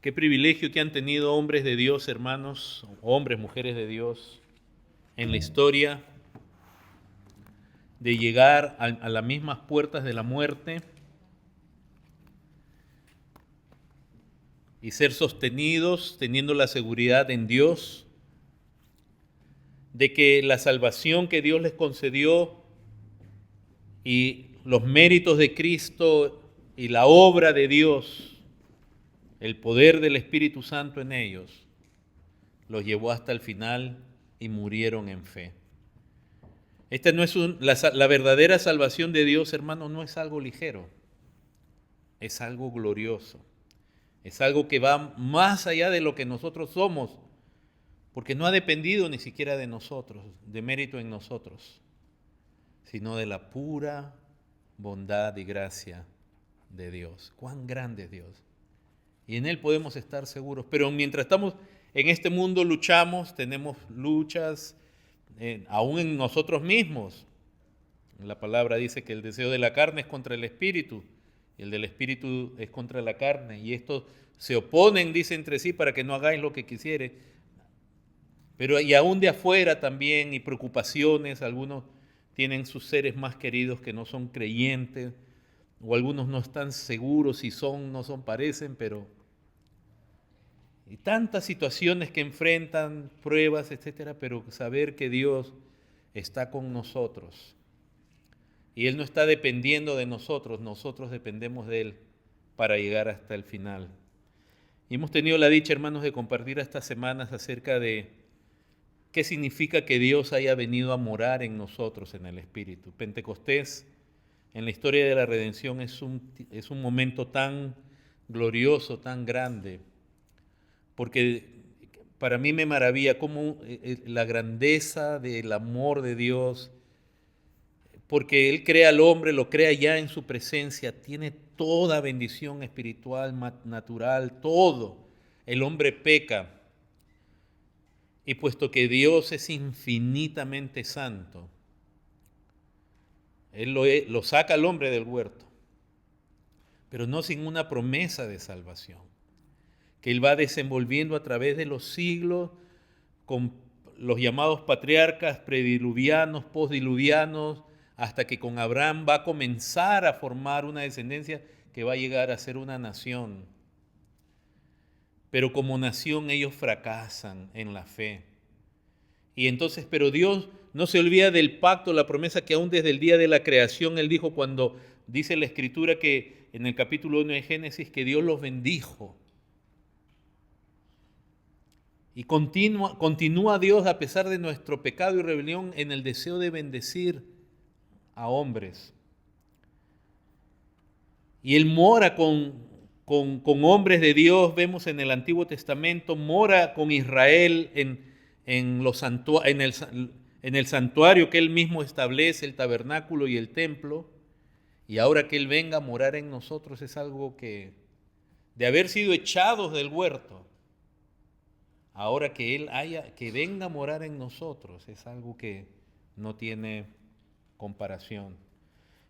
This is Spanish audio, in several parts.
Qué privilegio que han tenido hombres de Dios, hermanos, hombres, mujeres de Dios, en la historia, de llegar a las mismas puertas de la muerte y ser sostenidos teniendo la seguridad en Dios, de que la salvación que Dios les concedió y los méritos de Cristo y la obra de Dios, el poder del Espíritu Santo en ellos, los llevó hasta el final y murieron en fe. Esta no es la verdadera salvación de Dios, hermano, no es algo ligero, es algo glorioso, es algo que va más allá de lo que nosotros somos, porque no ha dependido ni siquiera de nosotros, de mérito en nosotros, sino de la pura bondad y gracia de Dios. Cuán grande es Dios. Y en Él podemos estar seguros. Pero mientras estamos en este mundo luchamos, tenemos luchas, aún en nosotros mismos. La palabra dice que el deseo de la carne es contra el espíritu, y el del espíritu es contra la carne. Y estos se oponen, dice entre sí, para que no hagáis lo que quisiere. Pero y aún de afuera también, y preocupaciones, algunos tienen sus seres más queridos que no son creyentes, o algunos no están seguros si son, no son, parecen, pero... Y tantas situaciones que enfrentan, pruebas, etcétera, pero saber que Dios está con nosotros. Y Él no está dependiendo de nosotros, nosotros dependemos de Él para llegar hasta el final. Y hemos tenido la dicha, hermanos, de compartir estas semanas acerca de qué significa que Dios haya venido a morar en nosotros, en el Espíritu. Pentecostés, en la historia de la redención, es un momento tan glorioso, tan grande, porque para mí me maravilla cómo la grandeza del amor de Dios, porque Él crea al hombre, lo crea ya en su presencia, tiene toda bendición espiritual, natural, todo. El hombre peca, y puesto que Dios es infinitamente santo, Él lo saca al hombre del huerto, pero no sin una promesa de salvación, que Él va desenvolviendo a través de los siglos con los llamados patriarcas prediluvianos, postdiluvianos, hasta que con Abraham va a comenzar a formar una descendencia que va a llegar a ser una nación. Pero como nación ellos fracasan en la fe. Y entonces, pero Dios no se olvida del pacto, la promesa que aún desde el día de la creación Él dijo cuando dice la Escritura que en el capítulo 1 de Génesis que Dios los bendijo. Y continúa Dios a pesar de nuestro pecado y rebelión en el deseo de bendecir a hombres. Y Él mora con hombres de Dios, vemos en el Antiguo Testamento, mora con Israel en el santuario que Él mismo establece, el tabernáculo y el templo. Y ahora que Él venga a morar en nosotros es algo que, de haber sido echados del huerto, ahora que venga a morar en nosotros, es algo que no tiene comparación.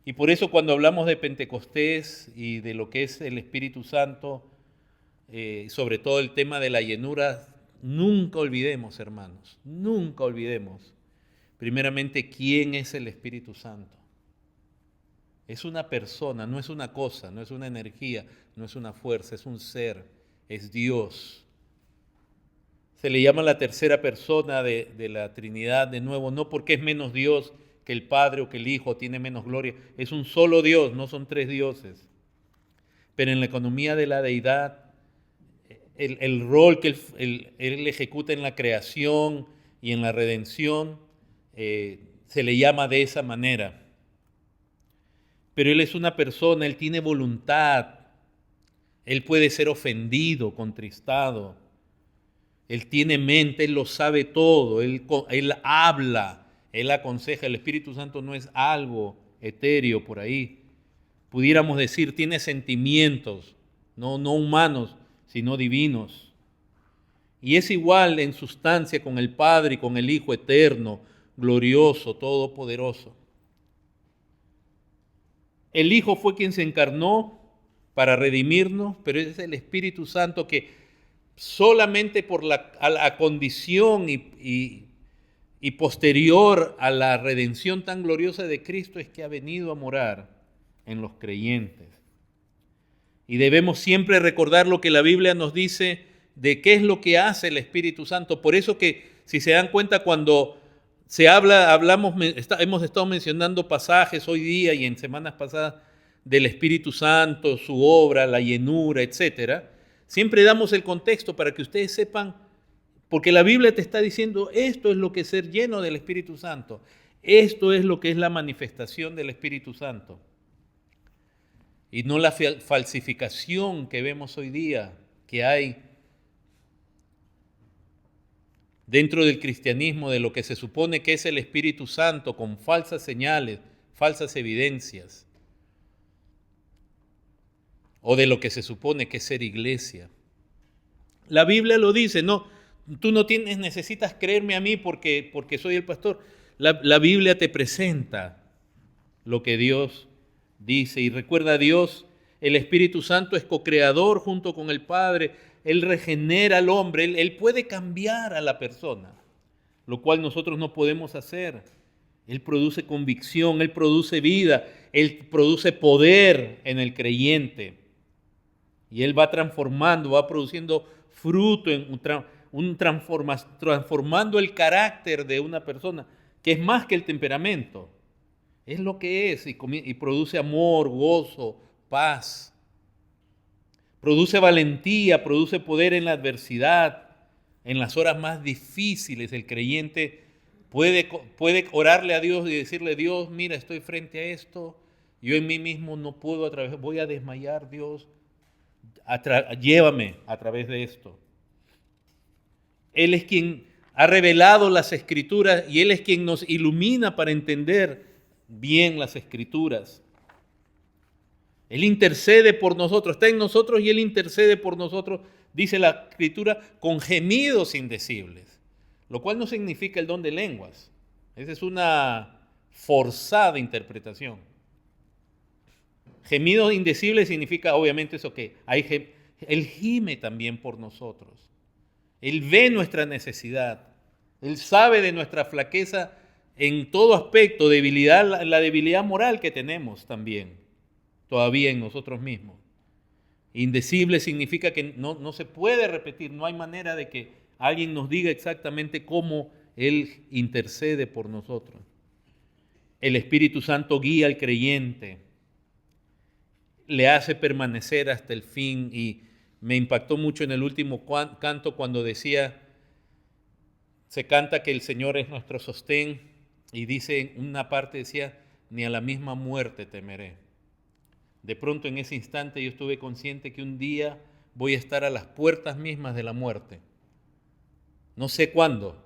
Y por eso cuando hablamos de Pentecostés y de lo que es el Espíritu Santo, sobre todo el tema de la llenura, nunca olvidemos, hermanos, nunca olvidemos, primeramente, quién es el Espíritu Santo. Es una persona, no es una cosa, no es una energía, no es una fuerza, es un ser, es Dios. Se le llama la tercera persona de la Trinidad, de nuevo, no porque es menos Dios que el Padre o que el Hijo, tiene menos gloria. Es un solo Dios, no son tres dioses. Pero en la economía de la deidad, el rol que él ejecuta en la creación y en la redención, se le llama de esa manera. Pero Él es una persona, Él tiene voluntad, Él puede ser ofendido, contristado. Él tiene mente, Él lo sabe todo, Él habla, Él aconseja. El Espíritu Santo no es algo etéreo por ahí. Pudiéramos decir, tiene sentimientos, no humanos, sino divinos. Y es igual en sustancia con el Padre y con el Hijo eterno, glorioso, todopoderoso. El Hijo fue quien se encarnó para redimirnos, pero es el Espíritu Santo que solamente por a la condición y posterior a la redención tan gloriosa de Cristo es que ha venido a morar en los creyentes. Y debemos siempre recordar lo que la Biblia nos dice de qué es lo que hace el Espíritu Santo. Por eso que, si se dan cuenta, cuando hemos estado mencionando pasajes hoy día y en semanas pasadas del Espíritu Santo, su obra, la llenura, etcétera, siempre damos el contexto para que ustedes sepan, porque la Biblia te está diciendo, esto es lo que es ser lleno del Espíritu Santo. Esto es lo que es la manifestación del Espíritu Santo. Y no la falsificación que vemos hoy día, que hay dentro del cristianismo de lo que se supone que es el Espíritu Santo, con falsas señales, falsas evidencias, o de lo que se supone que es ser iglesia. La Biblia lo dice, no, tú no necesitas creerme a mí porque soy el pastor. La Biblia te presenta lo que Dios dice. Y recuerda, Dios, el Espíritu Santo es co-creador junto con el Padre. Él regenera al hombre, Él puede cambiar a la persona, lo cual nosotros no podemos hacer. Él produce convicción, Él produce vida, Él produce poder en el creyente. Y Él va transformando, va produciendo fruto, transformando el carácter de una persona, que es más que el temperamento. Es lo que es y produce amor, gozo, paz. Produce valentía, produce poder en la adversidad, en las horas más difíciles. El creyente puede orarle a Dios y decirle, Dios, mira, estoy frente a esto, yo en mí mismo no puedo atravesar, voy a desmayar, Dios, llévame a través de esto. Él es quien ha revelado las Escrituras y Él es quien nos ilumina para entender bien las Escrituras. Él intercede por nosotros, está en nosotros y Él intercede por nosotros, dice la Escritura, con gemidos indecibles, lo cual no significa el don de lenguas. Esa es una forzada interpretación. Gemidos indecibles significa obviamente eso que Él gime también por nosotros. Él ve nuestra necesidad, Él sabe de nuestra flaqueza en todo aspecto, debilidad, la debilidad moral que tenemos también, todavía en nosotros mismos. Indecible significa que no se puede repetir, no hay manera de que alguien nos diga exactamente cómo Él intercede por nosotros. El Espíritu Santo guía al creyente, le hace permanecer hasta el fin, y me impactó mucho en el último canto cuando se canta que el Señor es nuestro sostén, y dice en una parte, decía, ni a la misma muerte temeré. De pronto en ese instante yo estuve consciente que un día voy a estar a las puertas mismas de la muerte. No sé cuándo.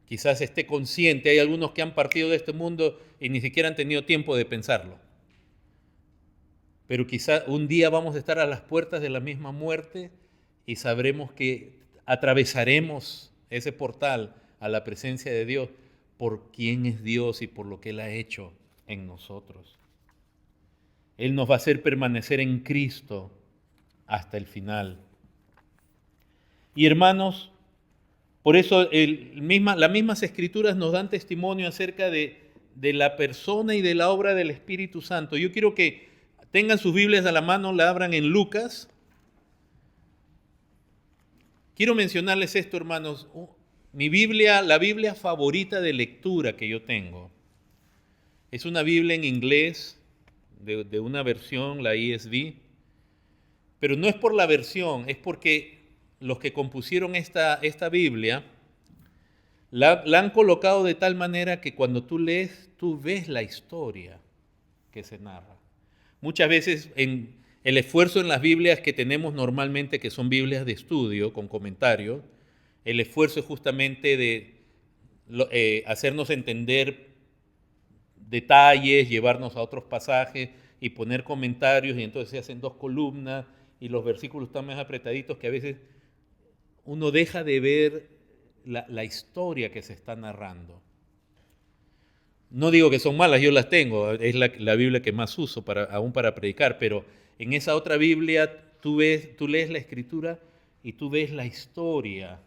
Quizás esté consciente, hay algunos que han partido de este mundo y ni siquiera han tenido tiempo de pensarlo. Pero quizás un día vamos a estar a las puertas de la misma muerte y sabremos que atravesaremos ese portal a la presencia de Dios por quién es Dios y por lo que Él ha hecho en nosotros. Él nos va a hacer permanecer en Cristo hasta el final. Y hermanos, por eso las mismas Escrituras nos dan testimonio acerca de la persona y de la obra del Espíritu Santo. Yo quiero que tengan sus Biblias a la mano, la abran en Lucas. Quiero mencionarles esto, hermanos. La Biblia favorita de lectura que yo tengo, es una Biblia en inglés, de una versión, la ESV, pero no es por la versión, es porque los que compusieron esta Biblia la han colocado de tal manera que cuando tú lees, tú ves la historia que se narra. Muchas veces en el esfuerzo en las Biblias que tenemos normalmente, que son Biblias de estudio con comentarios, el esfuerzo es justamente de hacernos entender detalles, llevarnos a otros pasajes y poner comentarios, y entonces se hacen 2 columnas y los versículos están más apretaditos que a veces uno deja de ver la historia que se está narrando. No digo que son malas, yo las tengo, es la Biblia que más uso aún para predicar, pero en esa otra Biblia tú lees la Escritura y tú ves la historia.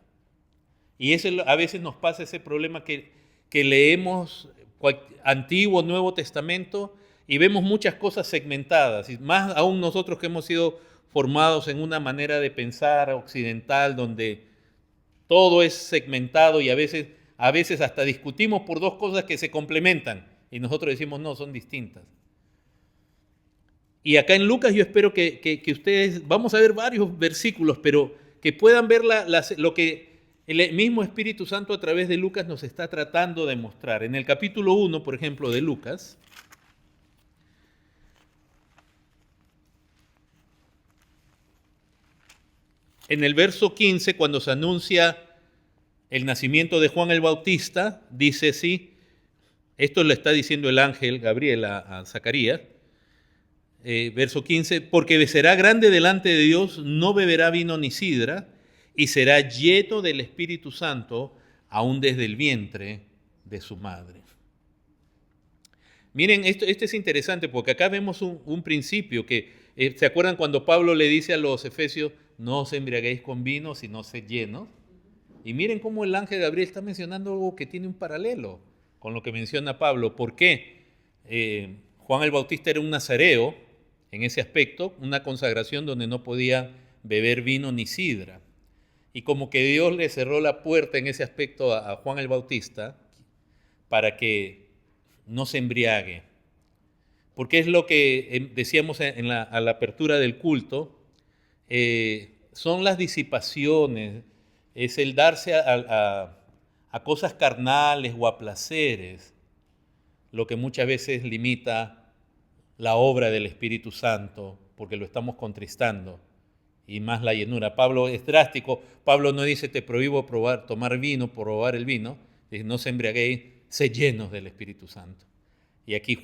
Y eso a veces nos pasa ese problema que leemos Antiguo, Nuevo Testamento y vemos muchas cosas segmentadas, y más aún nosotros que hemos sido formados en una manera de pensar occidental donde todo es segmentado y a veces hasta discutimos por dos cosas que se complementan y nosotros decimos no, son distintas. Y acá en Lucas yo espero que ustedes, vamos a ver varios versículos, pero que puedan ver lo que el mismo Espíritu Santo a través de Lucas nos está tratando de mostrar. En el capítulo 1, por ejemplo, de Lucas, en el verso 15, cuando se anuncia el nacimiento de Juan el Bautista, dice así, esto le está diciendo el ángel Gabriel a Zacarías, verso 15, porque será grande delante de Dios, no beberá vino ni sidra, y será lleno del Espíritu Santo, aún desde el vientre de su madre. Miren, esto es interesante porque acá vemos un principio que, ¿se acuerdan cuando Pablo le dice a los efesios, no os embriaguéis con vino, sino sed llenos? Y miren cómo el ángel Gabriel está mencionando algo que tiene un paralelo con lo que menciona Pablo. ¿Por qué? Juan el Bautista era un nazareo en ese aspecto, una consagración donde no podía beber vino ni sidra. Y como que Dios le cerró la puerta en ese aspecto a Juan el Bautista para que no se embriague. Porque es lo que decíamos a la apertura del culto, son las disipaciones, es el darse a cosas carnales o a placeres, lo que muchas veces limita la obra del Espíritu Santo, porque lo estamos contristando, y más la llenura. Pablo es drástico, Pablo no dice te prohíbo tomar vino, probar el vino, dice no se embriaguéis, sé llenos del Espíritu Santo. Y aquí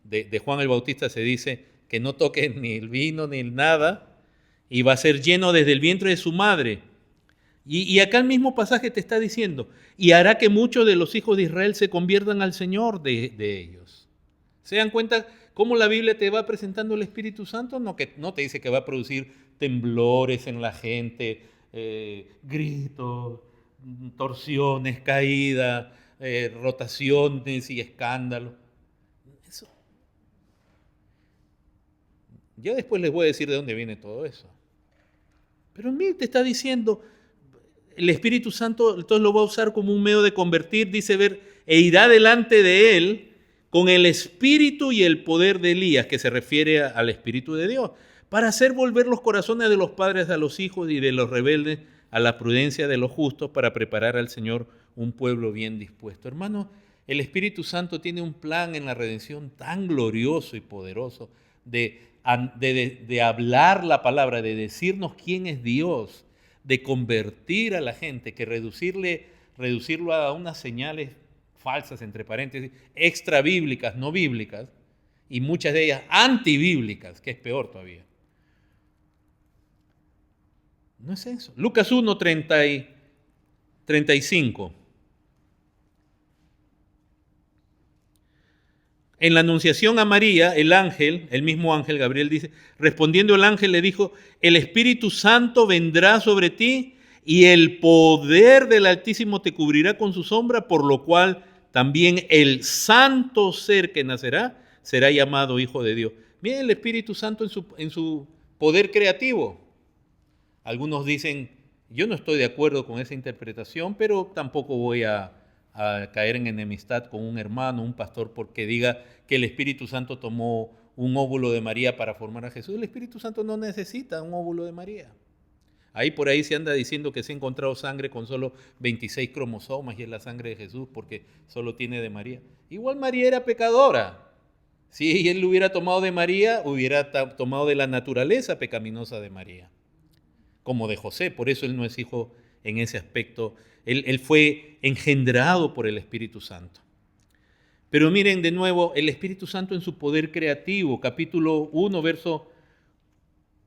de Juan el Bautista se dice que no toque ni el vino ni nada, y va a ser lleno desde el vientre de su madre. Y acá el mismo pasaje te está diciendo, y hará que muchos de los hijos de Israel se conviertan al Señor de ellos. ¿Se dan cuenta cómo la Biblia te va presentando el Espíritu Santo? No te dice que va a producir temblores en la gente, gritos, torsiones, caídas, rotaciones y escándalos. Eso. Ya después les voy a decir de dónde viene todo eso. Pero mire, te está diciendo, el Espíritu Santo entonces lo va a usar como un medio de convertir, dice ver, e irá delante de él con el espíritu y el poder de Elías, que se refiere al Espíritu de Dios, para hacer volver los corazones de los padres a los hijos y de los rebeldes a la prudencia de los justos, para preparar al Señor un pueblo bien dispuesto. Hermano, el Espíritu Santo tiene un plan en la redención tan glorioso y poderoso de hablar la palabra, de decirnos quién es Dios, de convertir a la gente, que reducirlo a unas señales falsas, entre paréntesis, extra bíblicas, no bíblicas, y muchas de ellas antibíblicas, que es peor todavía. No es eso. Lucas 1, 35. En la anunciación a María, el mismo ángel Gabriel dice, respondiendo el ángel le dijo, el Espíritu Santo vendrá sobre ti y el poder del Altísimo te cubrirá con su sombra, por lo cual también el santo ser que nacerá será llamado Hijo de Dios. Miren el Espíritu Santo en su poder creativo. Algunos dicen, yo no estoy de acuerdo con esa interpretación, pero tampoco voy a caer en enemistad con un hermano, un pastor, porque diga que el Espíritu Santo tomó un óvulo de María para formar a Jesús. El Espíritu Santo no necesita un óvulo de María. Por ahí se anda diciendo que se ha encontrado sangre con solo 26 cromosomas y es la sangre de Jesús porque solo tiene de María. Igual María era pecadora. Si él lo hubiera tomado de María, hubiera tomado de la naturaleza pecaminosa de María, como de José. Por eso él no es hijo en ese aspecto. Él fue engendrado por el Espíritu Santo. Pero miren de nuevo, el Espíritu Santo en su poder creativo, capítulo 1, verso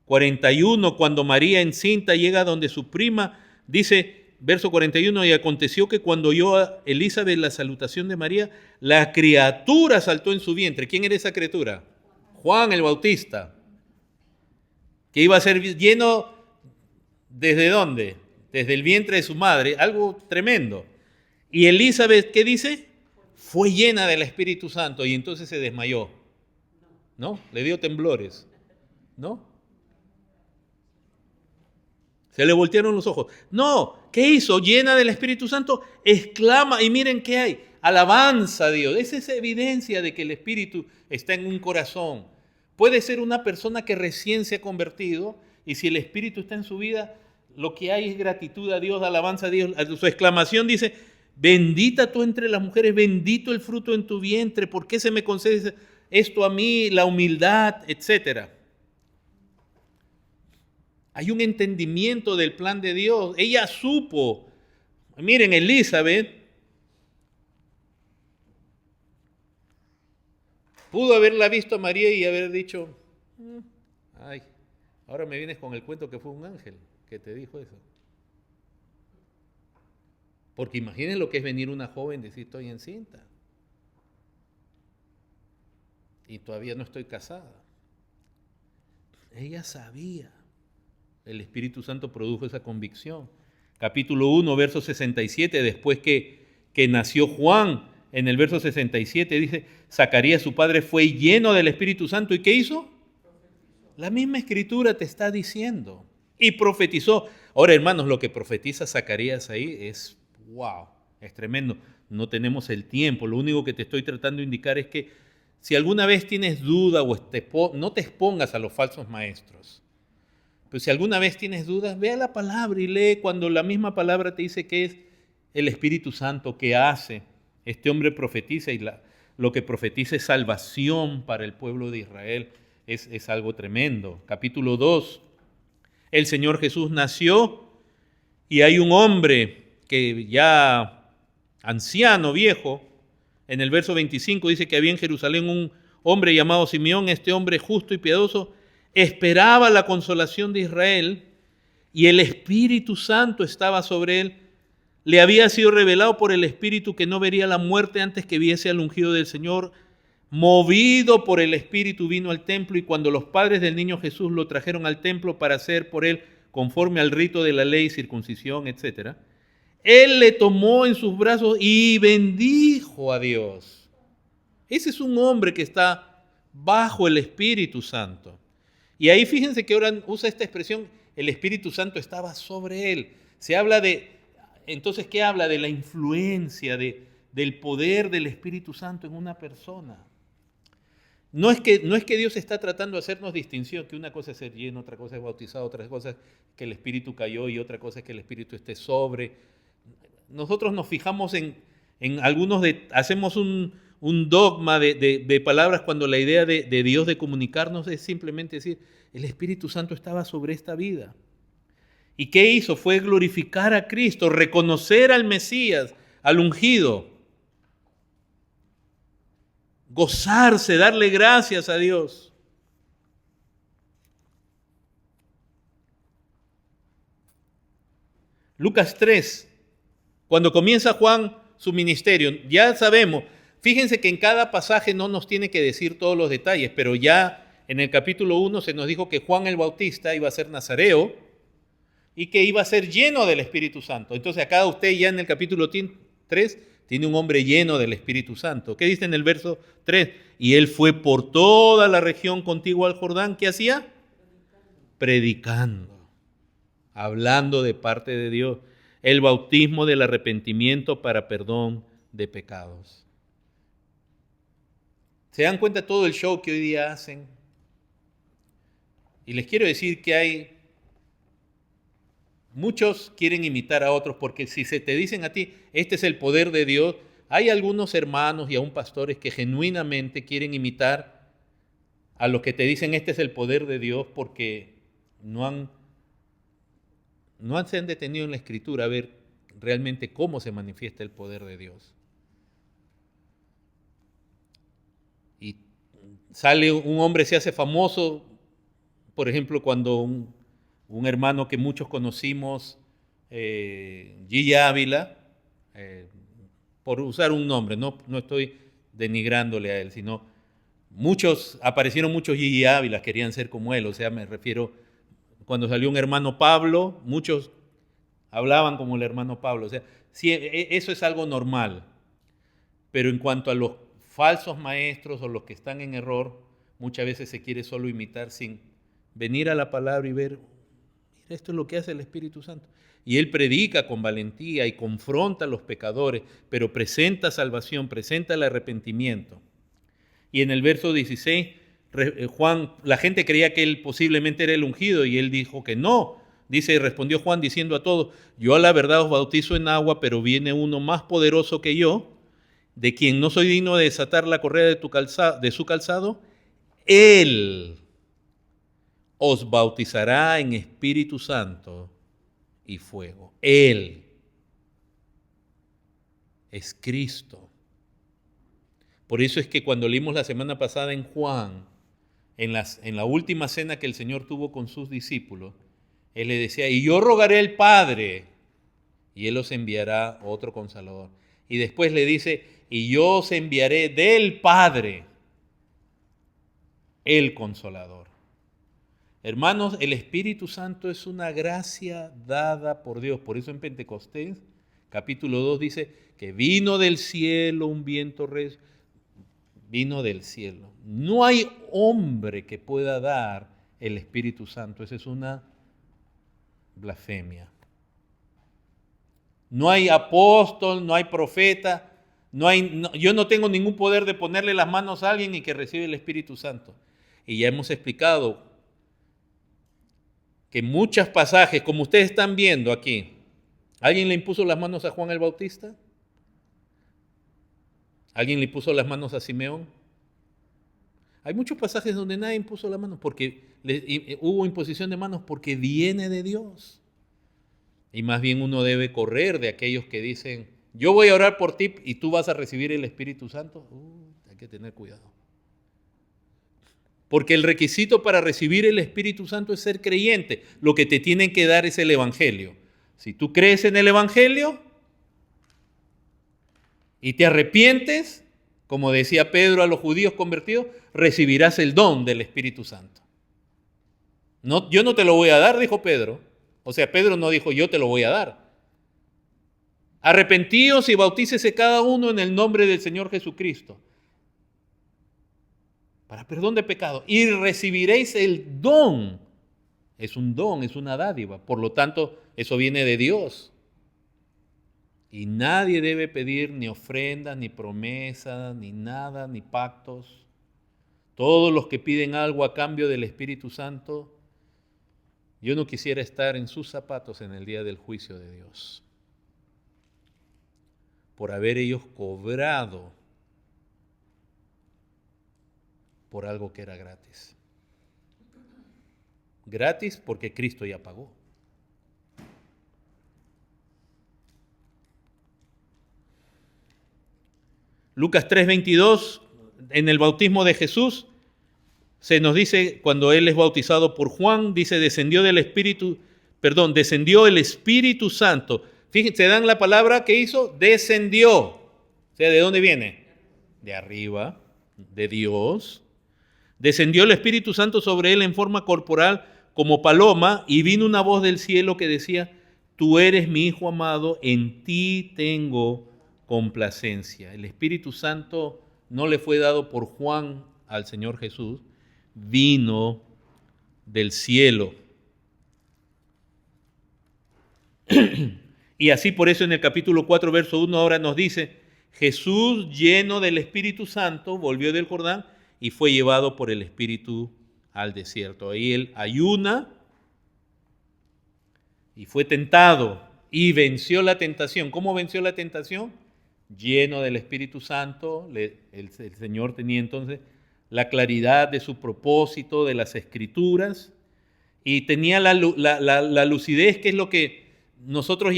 41, cuando María encinta llega donde su prima, dice, verso 41, y aconteció que cuando oyó a Elizabeth la salutación de María, la criatura saltó en su vientre. ¿Quién era esa criatura? Juan el Bautista, que iba a ser lleno ¿Desde dónde? Desde el vientre de su madre, algo tremendo. Y Elizabeth, ¿qué dice? Fue llena del Espíritu Santo y entonces se desmayó, ¿no? Le dio temblores, ¿no? Se le voltearon los ojos. No, ¿qué hizo? Llena del Espíritu Santo, exclama y miren qué hay. Alabanza a Dios. Esa es evidencia de que el Espíritu está en un corazón. Puede ser una persona que recién se ha convertido y si el Espíritu está en su vida, lo que hay es gratitud a Dios, alabanza a Dios. Su exclamación dice, bendita tú entre las mujeres, bendito el fruto en tu vientre. ¿Por qué se me concede esto a mí? La humildad, etcétera. Hay un entendimiento del plan de Dios. Ella supo. Miren, Elizabeth pudo haberla visto a María y haber dicho, ay, ahora me vienes con el cuento que fue un ángel que te dijo eso. Porque imaginen lo que es venir una joven y decir, estoy encinta. Y todavía no estoy casada. Ella sabía. El Espíritu Santo produjo esa convicción. Capítulo 1, verso 67, después que nació Juan, en el verso 67 dice, Zacarías su padre fue lleno del Espíritu Santo. ¿Y qué hizo? La misma escritura te está diciendo. Y profetizó. Ahora, hermanos, lo que profetiza Zacarías ahí es, wow, es tremendo. No tenemos el tiempo. Lo único que te estoy tratando de indicar es que si alguna vez tienes duda o no te expongas a los falsos maestros. Pero si alguna vez tienes dudas, ve a la palabra y lee cuando la misma palabra te dice que es el Espíritu Santo que hace. Este hombre profetiza y lo que profetiza es salvación para el pueblo de Israel. Es algo tremendo. Capítulo 2. El Señor Jesús nació y hay un hombre que ya anciano, viejo, en el verso 25 dice que había en Jerusalén un hombre llamado Simeón, este hombre justo y piadoso, esperaba la consolación de Israel y el Espíritu Santo estaba sobre él. Le había sido revelado por el Espíritu que no vería la muerte antes que viese al ungido del Señor. Movido por el Espíritu vino al templo y cuando los padres del niño Jesús lo trajeron al templo para hacer por él conforme al rito de la ley, circuncisión, etc., él le tomó en sus brazos y bendijo a Dios. Ese es un hombre que está bajo el Espíritu Santo. Y ahí fíjense que ahora usa esta expresión, el Espíritu Santo estaba sobre él. Se habla entonces, ¿qué habla? De la influencia, del poder del Espíritu Santo en una persona. No es que Dios está tratando de hacernos distinción, que una cosa es ser lleno, otra cosa es bautizado, otra cosa es que el Espíritu cayó y otra cosa es que el Espíritu esté sobre. Nosotros nos fijamos en algunos, hacemos un dogma de palabras cuando la idea de Dios de comunicarnos es simplemente decir, el Espíritu Santo estaba sobre esta vida. ¿Y qué hizo? Fue glorificar a Cristo, reconocer al Mesías, al ungido, gozarse, darle gracias a Dios. Lucas 3, cuando comienza Juan su ministerio, ya sabemos, fíjense que en cada pasaje no nos tiene que decir todos los detalles, pero ya en el capítulo 1 se nos dijo que Juan el Bautista iba a ser nazareo y que iba a ser lleno del Espíritu Santo. Entonces acá usted ya en el capítulo 3 tiene un hombre lleno del Espíritu Santo. ¿Qué dice en el verso 3? Y él fue por toda la región contigua al Jordán. ¿Qué hacía? Predicando, hablando de parte de Dios, el bautismo del arrepentimiento para perdón de pecados. ¿Se dan cuenta todo el show que hoy día hacen? Y les quiero decir que muchos quieren imitar a otros, porque si se te dicen a ti, este es el poder de Dios, hay algunos hermanos y aún pastores que genuinamente quieren imitar a los que te dicen este es el poder de Dios porque no se han detenido en la Escritura a ver realmente cómo se manifiesta el poder de Dios. Y sale un hombre, se hace famoso, por ejemplo, cuando un hermano que muchos conocimos, Gigi Ávila, por usar un nombre, no estoy denigrándole a él, sino aparecieron muchos Gigi Ávila, querían ser como él, o sea, me refiero Cuando salió un hermano Pablo, muchos hablaban como el hermano Pablo. O sea, sí, eso es algo normal. Pero en cuanto a los falsos maestros o los que están en error, muchas veces se quiere solo imitar sin venir a la palabra y ver, mira, esto es lo que hace el Espíritu Santo. Y él predica con valentía y confronta a los pecadores, pero presenta salvación, presenta el arrepentimiento. Y en el verso 16, Juan, la gente creía que él posiblemente era el ungido y él dijo que no. Dice, respondió Juan diciendo a todos, yo a la verdad os bautizo en agua, pero viene uno más poderoso que yo, de quien no soy digno de desatar la correa de su calzado. Él os bautizará en Espíritu Santo y fuego. Él es Cristo. Por eso es que cuando leímos la semana pasada en Juan, en la última cena que el Señor tuvo con sus discípulos, Él le decía, y yo rogaré al Padre, y Él os enviará otro Consolador. Y después le dice, y yo os enviaré del Padre el Consolador. Hermanos, el Espíritu Santo es una gracia dada por Dios. Por eso en Pentecostés, capítulo 2, dice que vino del cielo un viento recio. Vino del cielo. No hay hombre que pueda dar el Espíritu Santo. Esa es una blasfemia. No hay apóstol, no hay profeta, yo no tengo ningún poder de ponerle las manos a alguien y que reciba el Espíritu Santo. Y ya hemos explicado que muchos pasajes, como ustedes están viendo aquí, ¿alguien le impuso las manos a Juan el Bautista? ¿Alguien le puso las manos a Simeón? Hay muchos pasajes donde nadie impuso las manos, porque hubo imposición de manos porque viene de Dios. Y más bien uno debe correr de aquellos que dicen, yo voy a orar por ti y tú vas a recibir el Espíritu Santo. Hay que tener cuidado. Porque el requisito para recibir el Espíritu Santo es ser creyente. Lo que te tienen que dar es el Evangelio. Si tú crees en el Evangelio y te arrepientes, como decía Pedro a los judíos convertidos, recibirás el don del Espíritu Santo. No, yo no te lo voy a dar, dijo Pedro. O sea, Pedro no dijo, yo te lo voy a dar. Arrepentíos y bautícese cada uno en el nombre del Señor Jesucristo, para perdón de pecado, y recibiréis el don. Es un don, es una dádiva. Por lo tanto, eso viene de Dios. Y nadie debe pedir ni ofrendas, ni promesas, ni nada, ni pactos. Todos los que piden algo a cambio del Espíritu Santo, yo no quisiera estar en sus zapatos en el día del juicio de Dios, por haber ellos cobrado por algo que era gratis. Gratis porque Cristo ya pagó. Lucas 3:22, en el bautismo de Jesús, se nos dice, cuando Él es bautizado por Juan, dice, descendió el Espíritu Santo. Fíjense, ¿se dan la palabra que hizo? Descendió. O sea, ¿de dónde viene? De arriba, de Dios. Descendió el Espíritu Santo sobre Él en forma corporal como paloma, y vino una voz del cielo que decía, tú eres mi Hijo amado, en ti tengo complacencia. El Espíritu Santo no le fue dado por Juan al Señor Jesús, vino del cielo. Y así por eso en el capítulo 4, verso 1 ahora nos dice, Jesús lleno del Espíritu Santo volvió del Jordán y fue llevado por el Espíritu al desierto. Ahí él ayuna y fue tentado y venció la tentación. ¿Cómo venció la tentación? Lleno del Espíritu Santo. El Señor tenía entonces la claridad de su propósito, de las Escrituras, y tenía la lucidez, que es lo que nosotros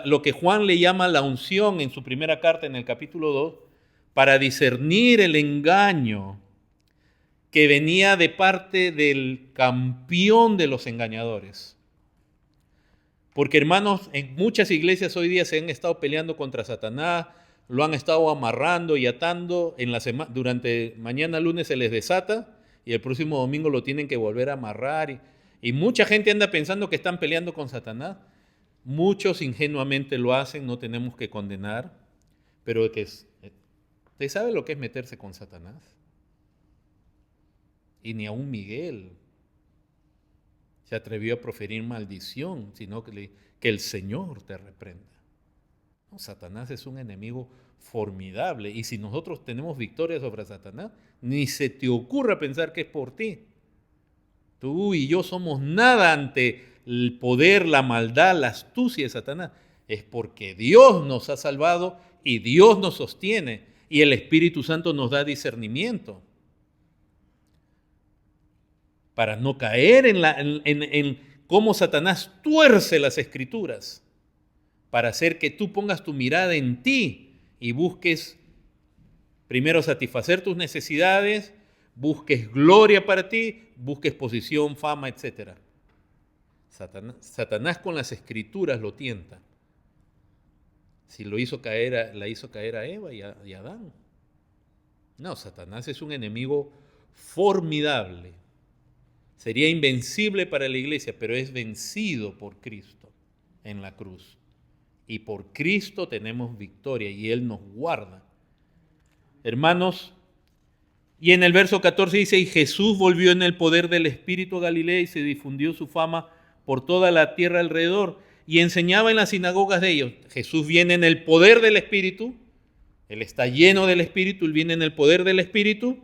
lo que Juan le llama la unción en su primera carta en el capítulo 2, para discernir el engaño que venía de parte del campeón de los engañadores. Porque, hermanos, en muchas iglesias hoy día se han estado peleando contra Satanás, lo han estado amarrando y atando, durante mañana lunes se les desata y el próximo domingo lo tienen que volver a amarrar Y mucha gente anda pensando que están peleando con Satanás. Muchos ingenuamente lo hacen, no tenemos que condenar, pero ¿usted sabe lo que es meterse con Satanás? Y ni aun Miguel se atrevió a proferir maldición, sino que el Señor te reprenda. No, Satanás es un enemigo formidable, y si nosotros tenemos victoria sobre Satanás, ni se te ocurra pensar que es por ti. Tú y yo somos nada ante el poder, la maldad, la astucia de Satanás. Es porque Dios nos ha salvado y Dios nos sostiene, y el Espíritu Santo nos da discernimiento para no caer en cómo Satanás tuerce las Escrituras, para hacer que tú pongas tu mirada en ti y busques primero satisfacer tus necesidades, busques gloria para ti, busques posición, fama, etc. Satanás con las Escrituras lo tienta. Si la hizo caer a Eva y a Adán. No, Satanás es un enemigo formidable. Sería invencible para la iglesia, pero es vencido por Cristo en la cruz. Y por Cristo tenemos victoria y Él nos guarda. Hermanos, y en el verso 14 dice, y Jesús volvió en el poder del Espíritu a Galilea y se difundió su fama por toda la tierra alrededor y enseñaba en las sinagogas de ellos. Jesús viene en el poder del Espíritu, Él está lleno del Espíritu, Él viene en el poder del Espíritu.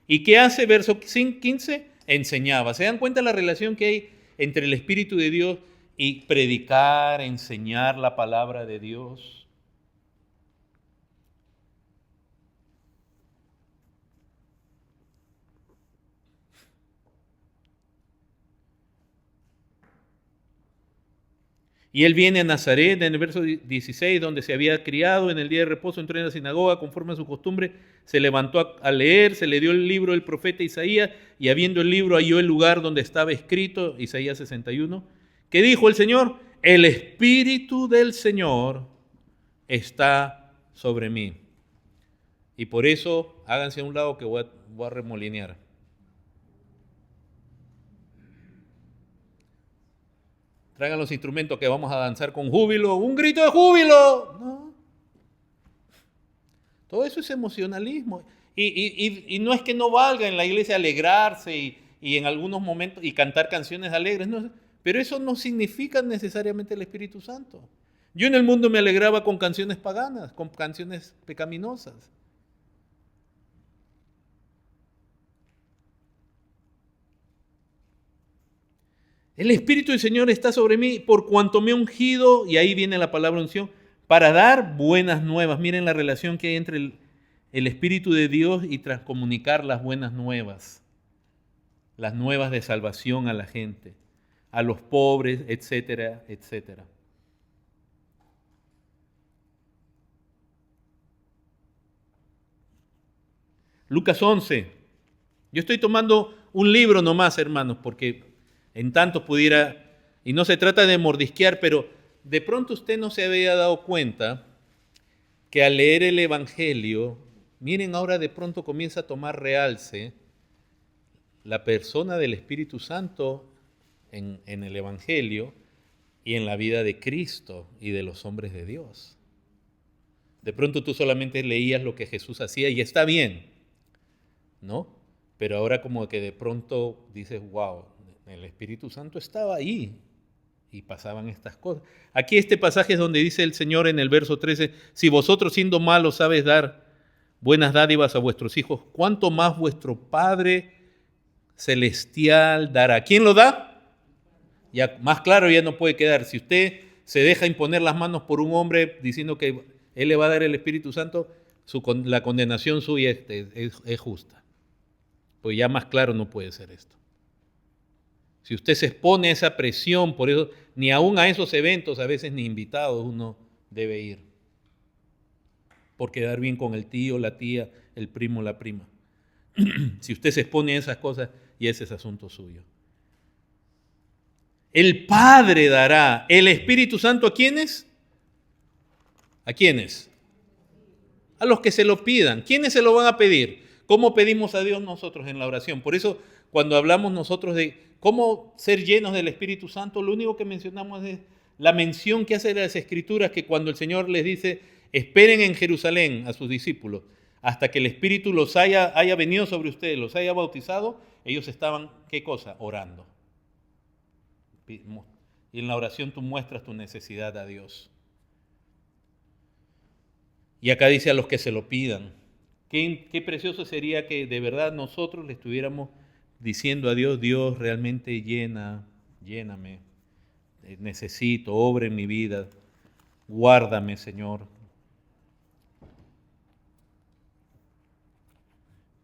¿Y qué hace? Verso 15, enseñaba. ¿Se dan cuenta la relación que hay entre el Espíritu de Dios y predicar, enseñar la palabra de Dios? Y él viene a Nazaret, en el verso 16, donde se había criado, en el día de reposo entró en la sinagoga, conforme a su costumbre, se levantó a leer, se le dio el libro del profeta Isaías, y habiendo el libro halló el lugar donde estaba escrito, Isaías 61, que dijo el Señor, el Espíritu del Señor está sobre mí. Y por eso, háganse a un lado que voy a remolinear. Traigan los instrumentos que vamos a danzar con júbilo, un grito de júbilo. No. Todo eso es emocionalismo. Y no es que no valga en la iglesia alegrarse y en algunos momentos y cantar canciones alegres, no, pero eso no significa necesariamente el Espíritu Santo. Yo en el mundo me alegraba con canciones paganas, con canciones pecaminosas. El Espíritu del Señor está sobre mí por cuanto me ha ungido, y ahí viene la palabra unción, para dar buenas nuevas. Miren la relación que hay entre el Espíritu de Dios y transcomunicar las buenas nuevas. Las nuevas de salvación a la gente, a los pobres, etcétera, etcétera. Lucas 11. Yo estoy tomando un libro nomás, hermanos, porque en tanto pudiera, y no se trata de mordisquear, pero de pronto usted no se había dado cuenta que al leer el Evangelio, miren, ahora de pronto comienza a tomar realce la persona del Espíritu Santo en el Evangelio y en la vida de Cristo y de los hombres de Dios. De pronto tú solamente leías lo que Jesús hacía y está bien, ¿no? Pero ahora como que de pronto dices, wow, el Espíritu Santo estaba ahí y pasaban estas cosas. Aquí este pasaje es donde dice el Señor en el verso 13, si vosotros siendo malos sabes dar buenas dádivas a vuestros hijos, ¿cuánto más vuestro Padre Celestial dará? ¿Quién lo da? Ya más claro ya no puede quedar. Si usted se deja imponer las manos por un hombre diciendo que Él le va a dar el Espíritu Santo, la condenación suya es justa. Pues ya más claro no puede ser esto. Si usted se expone a esa presión, por eso ni aún a esos eventos, a veces ni invitados, uno debe ir. Por quedar bien con el tío, la tía, el primo, la prima. Si usted se expone a esas cosas, y ese es asunto suyo. El Padre dará el Espíritu Santo ¿a quiénes? ¿A quiénes? A los que se lo pidan. ¿Quiénes se lo van a pedir? ¿Cómo pedimos a Dios nosotros en la oración? Por eso, cuando hablamos nosotros de cómo ser llenos del Espíritu Santo, lo único que mencionamos es la mención que hace las Escrituras, que cuando el Señor les dice, esperen en Jerusalén a sus discípulos, hasta que el Espíritu los haya venido sobre ustedes, los haya bautizado, ellos estaban, ¿qué cosa? Orando. Y en la oración tú muestras tu necesidad a Dios. Y acá dice a los que se lo pidan. Qué precioso sería que de verdad nosotros le estuviéramos diciendo a Dios, Dios realmente lléname, necesito, obra en mi vida, guárdame, Señor.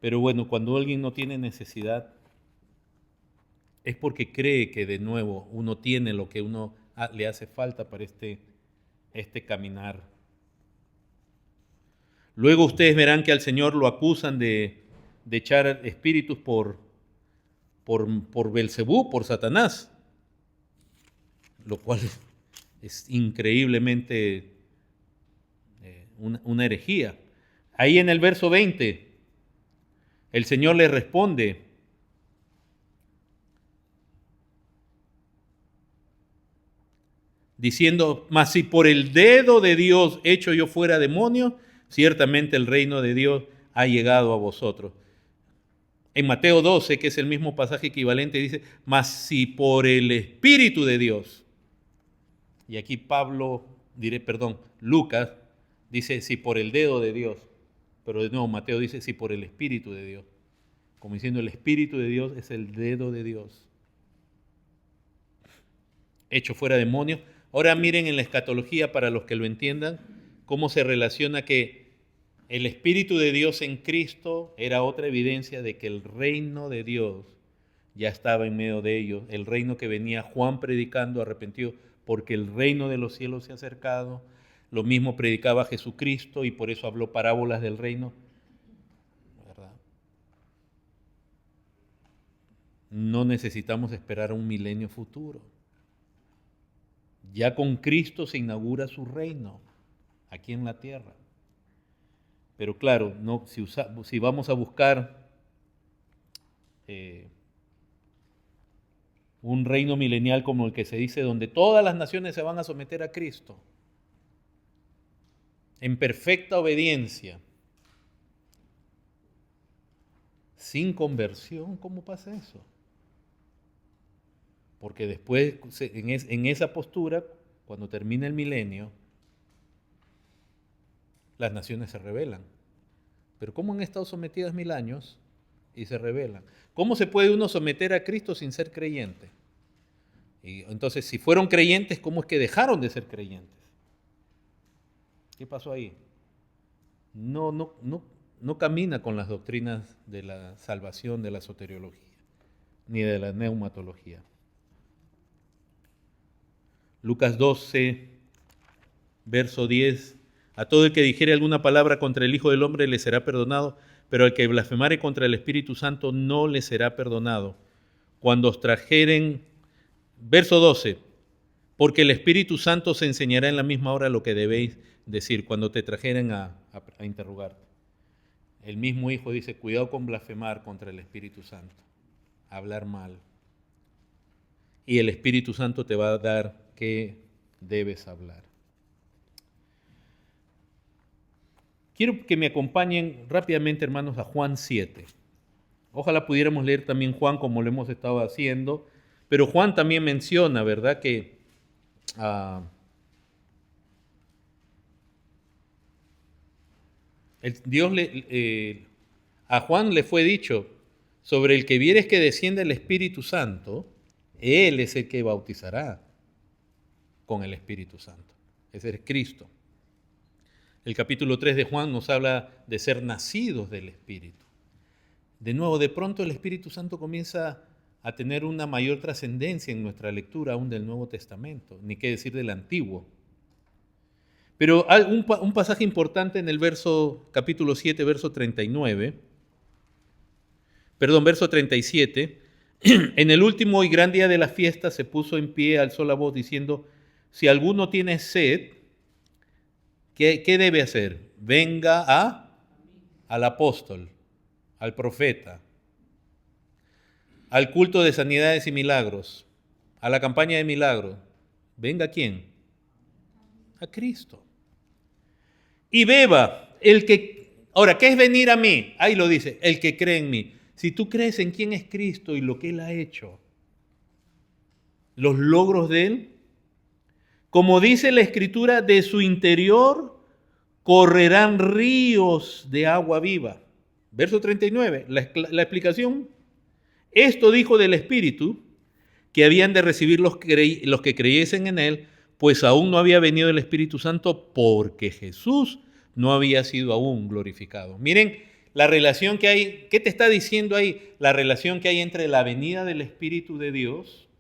Pero bueno, cuando alguien no tiene necesidad, es porque cree que de nuevo uno tiene lo que uno le hace falta para este caminar. Luego ustedes verán que al Señor lo acusan de echar espíritus por Belcebú, por Satanás, lo cual es increíblemente una herejía. Ahí en el verso 20, el Señor le responde, diciendo, mas si por el dedo de Dios echo yo fuera demonios, ciertamente el reino de Dios ha llegado a vosotros. En Mateo 12, que es el mismo pasaje equivalente, dice, mas si por el Espíritu de Dios, y aquí Lucas dice, si por el dedo de Dios, pero de nuevo Mateo dice, si por el Espíritu de Dios, como diciendo, el Espíritu de Dios es el dedo de Dios. Hecho fuera demonios. Ahora miren en la escatología, para los que lo entiendan, cómo se relaciona que el Espíritu de Dios en Cristo era otra evidencia de que el reino de Dios ya estaba en medio de ellos, el reino que venía Juan predicando arrepentido, porque el reino de los cielos se ha acercado. Lo mismo predicaba Jesucristo y por eso habló parábolas del reino. ¿Verdad? No necesitamos esperar a un milenio futuro. Ya con Cristo se inaugura su reino aquí en la tierra. Pero claro, no, si vamos a buscar un reino milenial como el que se dice, donde todas las naciones se van a someter a Cristo, en perfecta obediencia, sin conversión, ¿cómo pasa eso? Porque después, en esa postura, cuando termina el milenio, las naciones se rebelan. Pero ¿cómo han estado sometidas 1000 años y se rebelan? ¿Cómo se puede uno someter a Cristo sin ser creyente? Y entonces, si fueron creyentes, ¿cómo es que dejaron de ser creyentes? ¿Qué pasó ahí? No camina con las doctrinas de la salvación, de la soteriología, ni de la neumatología. Lucas 12, verso 10. A todo el que dijere alguna palabra contra el Hijo del Hombre le será perdonado, pero al que blasfemare contra el Espíritu Santo no le será perdonado. Cuando os trajeren, verso 12, porque el Espíritu Santo se enseñará en la misma hora lo que debéis decir, cuando te trajeren a interrogarte. El mismo Hijo dice, cuidado con blasfemar contra el Espíritu Santo, hablar mal. Y el Espíritu Santo te va a dar qué debes hablar. Quiero que me acompañen rápidamente, hermanos, a Juan 7. Ojalá pudiéramos leer también Juan como lo hemos estado haciendo, pero Juan también menciona, ¿verdad?, que a Juan le fue dicho, sobre el que vieres que desciende el Espíritu Santo, él es el que bautizará con el Espíritu Santo. Ese es Cristo. El capítulo 3 de Juan nos habla de ser nacidos del Espíritu. De nuevo, de pronto el Espíritu Santo comienza a tener una mayor trascendencia en nuestra lectura aún del Nuevo Testamento, ni qué decir del Antiguo. Pero hay un pasaje importante en el capítulo 7, verso 37. En el último y gran día de la fiesta se puso en pie, alzó la voz diciendo, si alguno tiene sed, ¿qué debe hacer? Venga al apóstol, al profeta. al culto de sanidades y milagros, a la campaña de milagros. ¿Venga quién? A Cristo. Y beba el que... Ahora, ¿qué es venir a mí? Ahí lo dice, el que cree en mí. Si tú crees en quién es Cristo y lo que Él ha hecho, los logros de Él, como dice la Escritura, de su interior correrán ríos de agua viva. Verso 39, la explicación. Esto dijo del Espíritu que habían de recibir los que creyesen en Él, pues aún no había venido el Espíritu Santo porque Jesús no había sido aún glorificado. Miren la relación que hay. ¿Qué te está diciendo ahí? La relación que hay entre la venida del Espíritu de Dios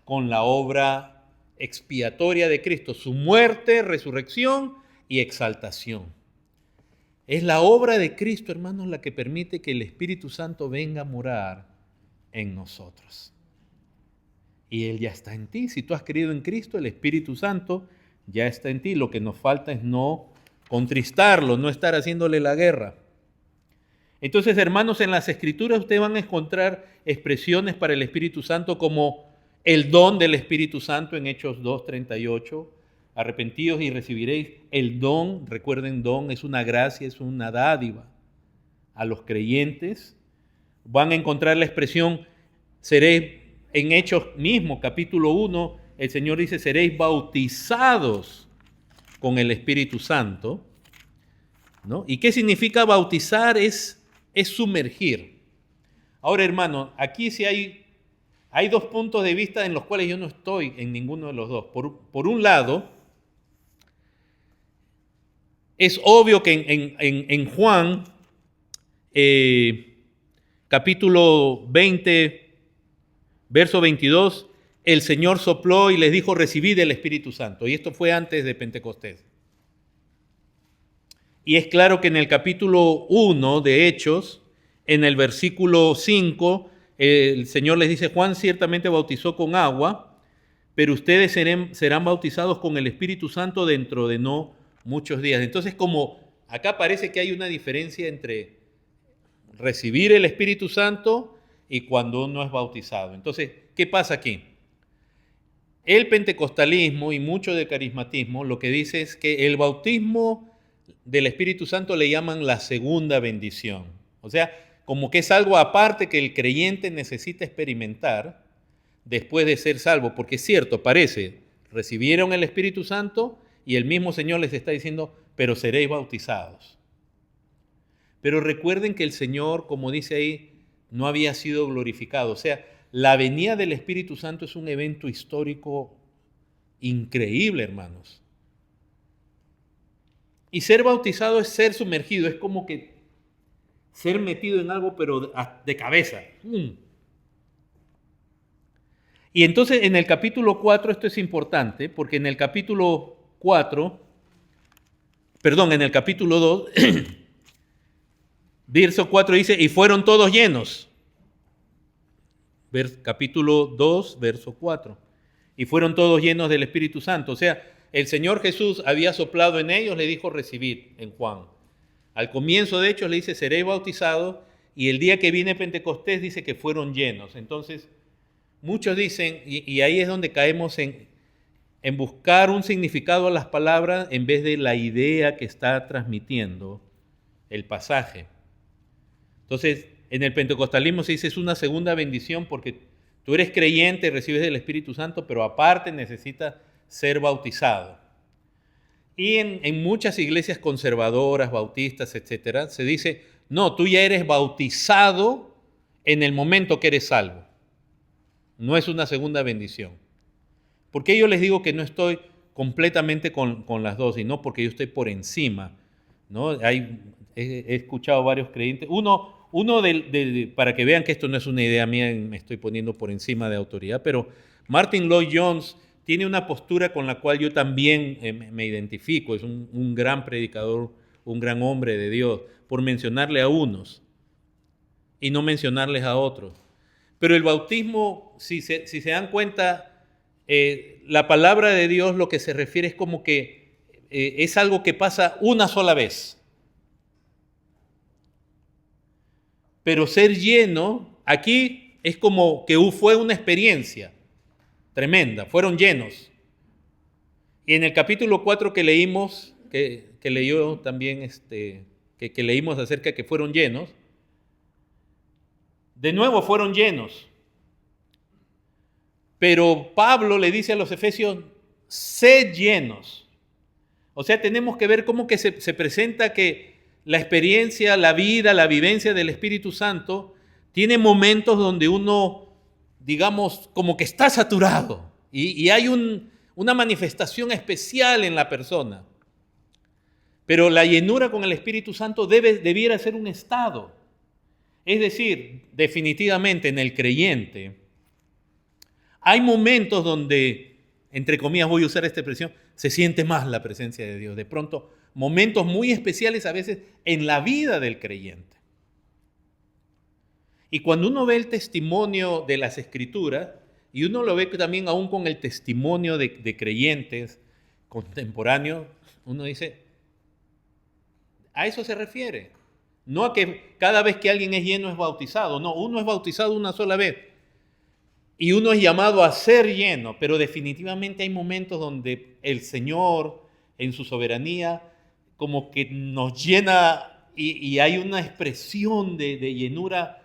con la obra expiatoria de Cristo, su muerte, resurrección y exaltación. Es la obra de Cristo, hermanos, la que permite que el Espíritu Santo venga a morar en nosotros. Y Él ya está en ti. Si tú has creído en Cristo, el Espíritu Santo ya está en ti. Lo que nos falta es no contristarlo, no estar haciéndole la guerra. Entonces, hermanos, en las Escrituras ustedes van a encontrar expresiones para el Espíritu Santo como el don del Espíritu Santo en Hechos 2:38. Arrepentíos y recibiréis el don. Recuerden, don es una gracia, es una dádiva a los creyentes. Van a encontrar la expresión, seréis, en Hechos mismo, capítulo 1, el Señor dice, seréis bautizados con el Espíritu Santo, ¿no? ¿Y qué significa bautizar? Es sumergir. Ahora, hermano, aquí sí hay dos puntos de vista en los cuales yo no estoy en ninguno de los dos. Por un lado, es obvio que en Juan, capítulo 20, verso 22, el Señor sopló y les dijo, recibid el Espíritu Santo. Y esto fue antes de Pentecostés. Y es claro que en el capítulo 1 de Hechos, en el versículo 5, el Señor les dice, Juan ciertamente bautizó con agua, pero ustedes serán bautizados con el Espíritu Santo dentro de no muchos días. Entonces, como acá parece que hay una diferencia entre recibir el Espíritu Santo y cuando uno es bautizado. Entonces, ¿qué pasa aquí? El pentecostalismo y mucho de carismatismo lo que dice es que el bautismo del Espíritu Santo le llaman la segunda bendición. O sea, como que es algo aparte que el creyente necesita experimentar después de ser salvo. Porque es cierto, parece, recibieron el Espíritu Santo y el mismo Señor les está diciendo, pero seréis bautizados. Pero recuerden que el Señor, como dice ahí, no había sido glorificado. O sea, la venida del Espíritu Santo es un evento histórico increíble, hermanos. Y ser bautizado es ser sumergido, es como que ser metido en algo, pero de cabeza. Y entonces en el capítulo 4, esto es importante, porque en el capítulo 2, verso 4 dice, y fueron todos llenos. Capítulo 2, verso 4. Y fueron todos llenos del Espíritu Santo. O sea, el Señor Jesús había soplado en ellos, le dijo recibid en Juan. Al comienzo de Hechos le dice, seréis bautizados, y el día que viene Pentecostés dice que fueron llenos. Entonces, muchos dicen, y ahí es donde caemos en buscar un significado a las palabras en vez de la idea que está transmitiendo el pasaje. Entonces, en el pentecostalismo se dice es una segunda bendición porque tú eres creyente, recibes el Espíritu Santo, pero aparte necesitas ser bautizado. Y en muchas iglesias conservadoras, bautistas, etcétera, se dice, no, tú ya eres bautizado en el momento que eres salvo. No es una segunda bendición. ¿Por qué yo les digo que no estoy completamente con las dos? Y no porque yo estoy por encima, ¿no? He escuchado varios creyentes. Uno para que vean que esto no es una idea mía, me estoy poniendo por encima de autoridad, pero Martin Lloyd Jones tiene una postura con la cual yo también me identifico. Es un gran predicador, un gran hombre de Dios, por mencionarle a unos y no mencionarles a otros. Pero el bautismo, si se dan cuenta, la palabra de Dios lo que se refiere es como que es algo que pasa una sola vez. Pero ser lleno, aquí es como que fue una experiencia tremenda, fueron llenos. Y en el capítulo 4 que leímos, que leyó también, que leímos acerca de que fueron llenos, de nuevo fueron llenos. Pero Pablo le dice a los efesios, sed llenos. O sea, tenemos que ver cómo que se presenta que la experiencia, la vida, la vivencia del Espíritu Santo tiene momentos donde uno, digamos, como que está saturado y hay una manifestación especial en la persona. Pero la llenura con el Espíritu Santo debiera ser un estado. Es decir, definitivamente en el creyente hay momentos donde, entre comillas voy a usar esta expresión, se siente más la presencia de Dios. De pronto, momentos muy especiales a veces en la vida del creyente. Y cuando uno ve el testimonio de las Escrituras, y uno lo ve también aún con el testimonio de creyentes contemporáneos, uno dice, a eso se refiere. No a que cada vez que alguien es lleno es bautizado. No, uno es bautizado una sola vez. Y uno es llamado a ser lleno, pero definitivamente hay momentos donde el Señor, en su soberanía, como que nos llena y hay una expresión de llenura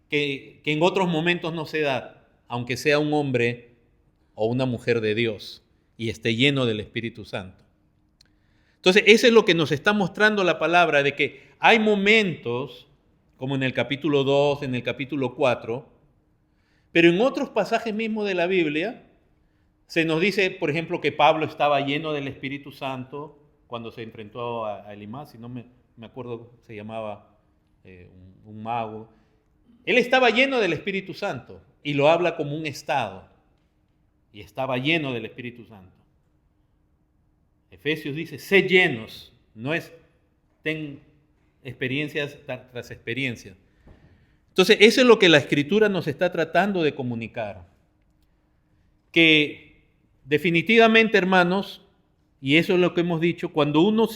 que en otros momentos no se da, aunque sea un hombre o una mujer de Dios y esté lleno del Espíritu Santo. Entonces, eso es lo que nos está mostrando la palabra, de que hay momentos, como en el capítulo 2, en el capítulo 4, pero en otros pasajes mismos de la Biblia, se nos dice, por ejemplo, que Pablo estaba lleno del Espíritu Santo cuando se enfrentó a Elimás, si no me acuerdo, se llamaba un mago. Él estaba lleno del Espíritu Santo y lo habla como un estado. Y estaba lleno del Espíritu Santo. Efesios dice, sé llenos, no es ten experiencias tras experiencias. Entonces, eso es lo que la Escritura nos está tratando de comunicar. Que definitivamente, hermanos, y eso es lo que hemos dicho, cuando uno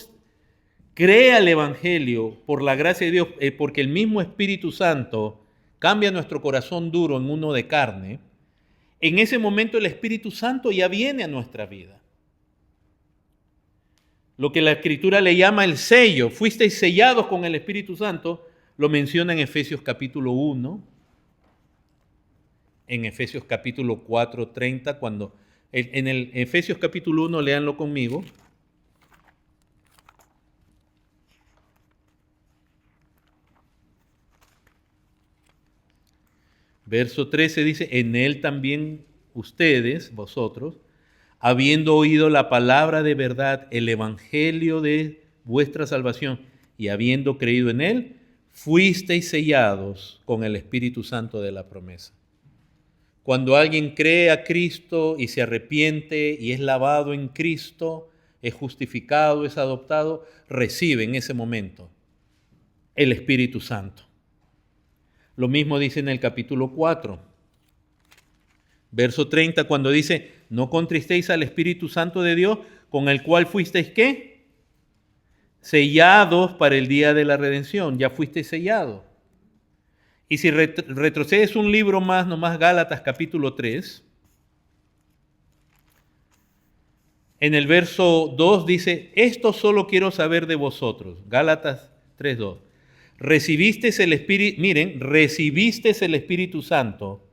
crea el Evangelio por la gracia de Dios, porque el mismo Espíritu Santo cambia nuestro corazón duro en uno de carne, en ese momento el Espíritu Santo ya viene a nuestra vida. Lo que la Escritura le llama el sello, fuisteis sellados con el Espíritu Santo, lo menciona en Efesios capítulo 1, en Efesios capítulo 4, 30, cuando en el Efesios capítulo 1, léanlo conmigo. Verso 13 dice, en él también ustedes, vosotros, habiendo oído la palabra de verdad, el evangelio de vuestra salvación, y habiendo creído en él, fuisteis sellados con el Espíritu Santo de la promesa. Cuando alguien cree a Cristo y se arrepiente y es lavado en Cristo, es justificado, es adoptado, recibe en ese momento el Espíritu Santo. Lo mismo dice en el capítulo 4, verso 30, cuando dice, no contristéis al Espíritu Santo de Dios, con el cual fuisteis, ¿qué? Sellados para el día de la redención, ya fuisteis sellados. Y si retrocedes un libro más, nomás Gálatas capítulo 3, en el verso 2 dice, esto solo quiero saber de vosotros, Gálatas 3:2. Recibisteis el Espíritu, miren, recibisteis el Espíritu Santo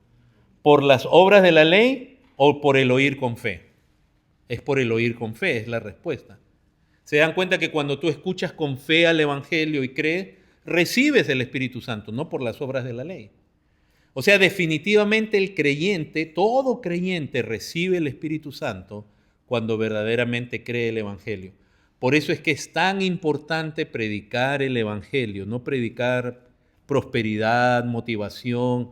por las obras de la ley o por el oír con fe. Es por el oír con fe, es la respuesta. Se dan cuenta que cuando tú escuchas con fe al Evangelio y crees, recibes el Espíritu Santo, no por las obras de la ley. O sea, definitivamente el creyente, todo creyente recibe el Espíritu Santo cuando verdaderamente cree el Evangelio. Por eso es que es tan importante predicar el Evangelio, no predicar prosperidad, motivación.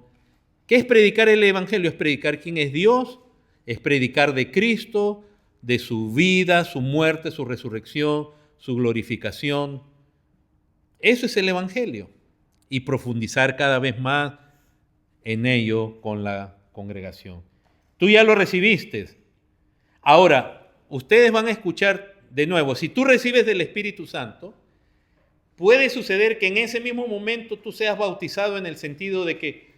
¿Qué es predicar el Evangelio? Es predicar quién es Dios, es predicar de Cristo, de su vida, su muerte, su resurrección, su glorificación. Eso es el Evangelio. Y profundizar cada vez más en ello con la congregación. Tú ya lo recibiste. Ahora, ustedes van a escuchar de nuevo, si tú recibes del Espíritu Santo, puede suceder que en ese mismo momento tú seas bautizado en el sentido de que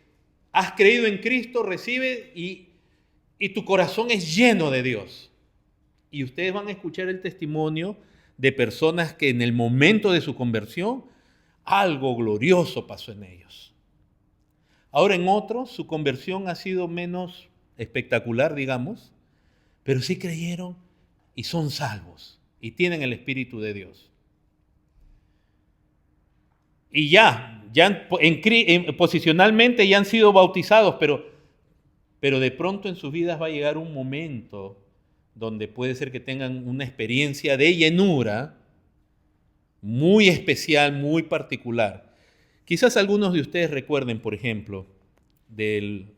Has creído en Cristo, recibe y tu corazón es lleno de Dios. Y ustedes van a escuchar el testimonio de personas que en el momento de su conversión algo glorioso pasó en ellos. Ahora en otros su conversión ha sido menos espectacular, digamos, pero sí creyeron y son salvos y tienen el Espíritu de Dios. Y posicionalmente ya han sido bautizados, pero de pronto en sus vidas va a llegar un momento donde puede ser que tengan una experiencia de llenura muy especial, muy particular. Quizás algunos de ustedes recuerden, por ejemplo, un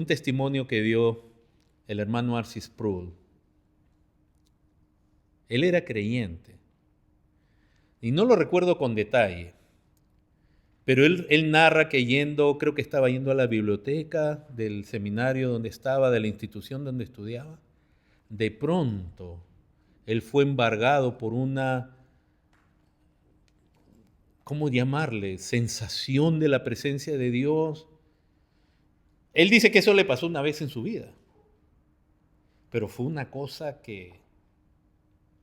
testimonio que dio el hermano Arcis Sproul. Él era creyente. Y no lo recuerdo con detalle, pero él narra que creo que estaba yendo a la biblioteca del seminario donde estaba, de la institución donde estudiaba. De pronto, él fue embargado por una, ¿cómo llamarle?, sensación de la presencia de Dios. Él dice que eso le pasó una vez en su vida, pero fue una cosa que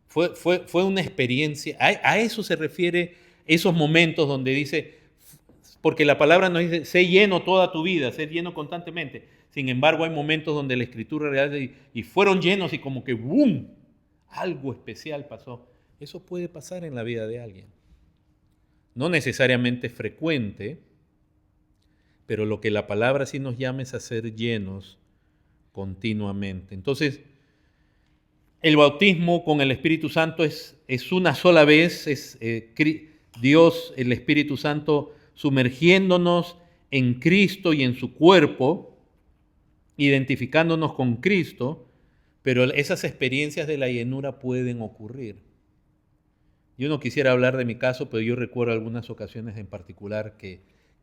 fue una experiencia. A eso se refiere esos momentos donde dice, porque la palabra nos dice, sé lleno toda tu vida, sé lleno constantemente. Sin embargo, hay momentos donde la Escritura real y fueron llenos y como que ¡boom! Algo especial pasó. Eso puede pasar en la vida de alguien. No necesariamente frecuente, pero lo que la palabra sí nos llama es a ser llenos continuamente. Entonces, el bautismo con el Espíritu Santo es una sola vez, es Dios, el Espíritu Santo, sumergiéndonos en Cristo y en su cuerpo, identificándonos con Cristo, pero esas experiencias de la llenura pueden ocurrir. Yo no quisiera hablar de mi caso, pero yo recuerdo algunas ocasiones en particular que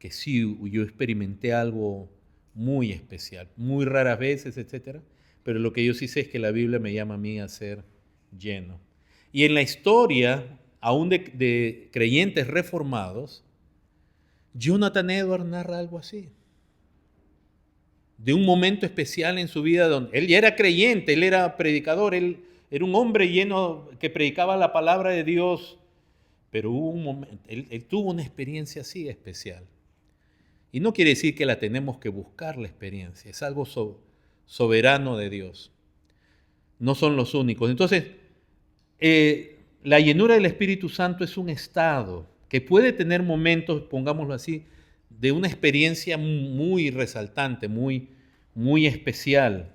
sí, yo experimenté algo muy especial, muy raras veces, etcétera. Pero lo que yo sí sé es que la Biblia me llama a mí a ser lleno. Y en la historia, aún de creyentes reformados, Jonathan Edwards narra algo así. De un momento especial en su vida donde él ya era creyente, él era predicador, él era un hombre lleno que predicaba la palabra de Dios, pero hubo un momento, él tuvo una experiencia así especial. Y no quiere decir que la tenemos que buscar la experiencia, es algo soberano de Dios. No son los únicos. Entonces, la llenura del Espíritu Santo es un estado que puede tener momentos, pongámoslo así, de una experiencia muy resaltante, muy especial.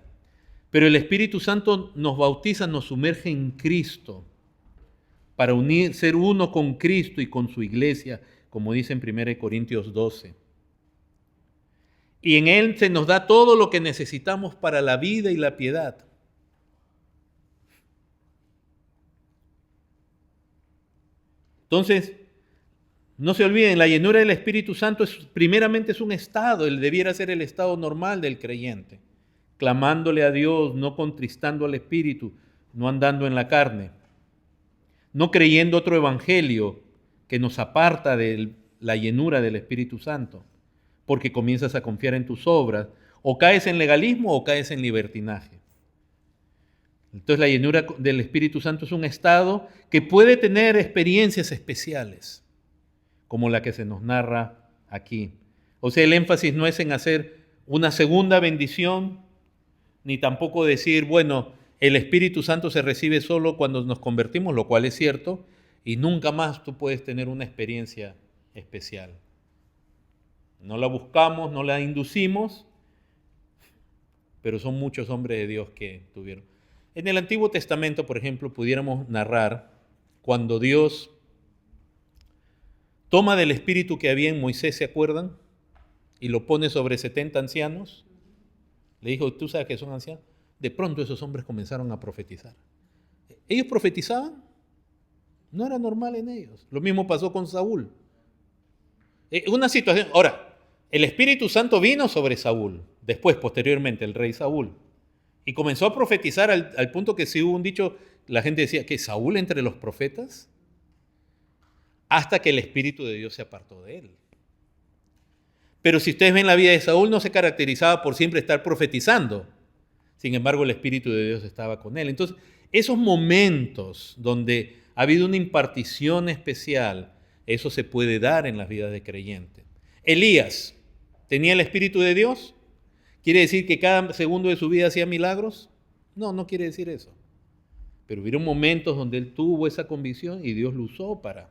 Pero el Espíritu Santo nos bautiza, nos sumerge en Cristo para ser uno con Cristo y con su iglesia, como dice en 1 Corintios 12. Y en Él se nos da todo lo que necesitamos para la vida y la piedad. Entonces, no se olviden, la llenura del Espíritu Santo primeramente es un estado, él debiera ser el estado normal del creyente, clamándole a Dios, no contristando al Espíritu, no andando en la carne, no creyendo otro evangelio que nos aparta de la llenura del Espíritu Santo, porque comienzas a confiar en tus obras, o caes en legalismo o caes en libertinaje. Entonces la llenura del Espíritu Santo es un estado que puede tener experiencias especiales, como la que se nos narra aquí. O sea, el énfasis no es en hacer una segunda bendición, ni tampoco decir, bueno, el Espíritu Santo se recibe solo cuando nos convertimos, lo cual es cierto, y nunca más tú puedes tener una experiencia especial. No la buscamos, no la inducimos, pero son muchos hombres de Dios que tuvieron. En el Antiguo Testamento, por ejemplo, pudiéramos narrar cuando Dios toma del espíritu que había en Moisés, ¿se acuerdan? Y lo pone sobre 70 ancianos. Le dijo, ¿tú sabes que son ancianos? De pronto esos hombres comenzaron a profetizar. ¿Ellos profetizaban? No era normal en ellos. Lo mismo pasó con Saúl. Una situación. Ahora, el Espíritu Santo vino sobre Saúl, después, posteriormente, el rey Saúl. Y comenzó a profetizar al punto que si hubo un dicho, la gente decía, ¿que Saúl entre los profetas? Hasta que el Espíritu de Dios se apartó de él. Pero si ustedes ven la vida de Saúl, no se caracterizaba por siempre estar profetizando. Sin embargo, el Espíritu de Dios estaba con él. Entonces, esos momentos donde ha habido una impartición especial, eso se puede dar en las vidas de creyentes. Elías, ¿tenía el Espíritu de Dios? ¿Quiere decir que cada segundo de su vida hacía milagros? No, no quiere decir eso. Pero hubieron momentos donde él tuvo esa convicción y Dios lo usó para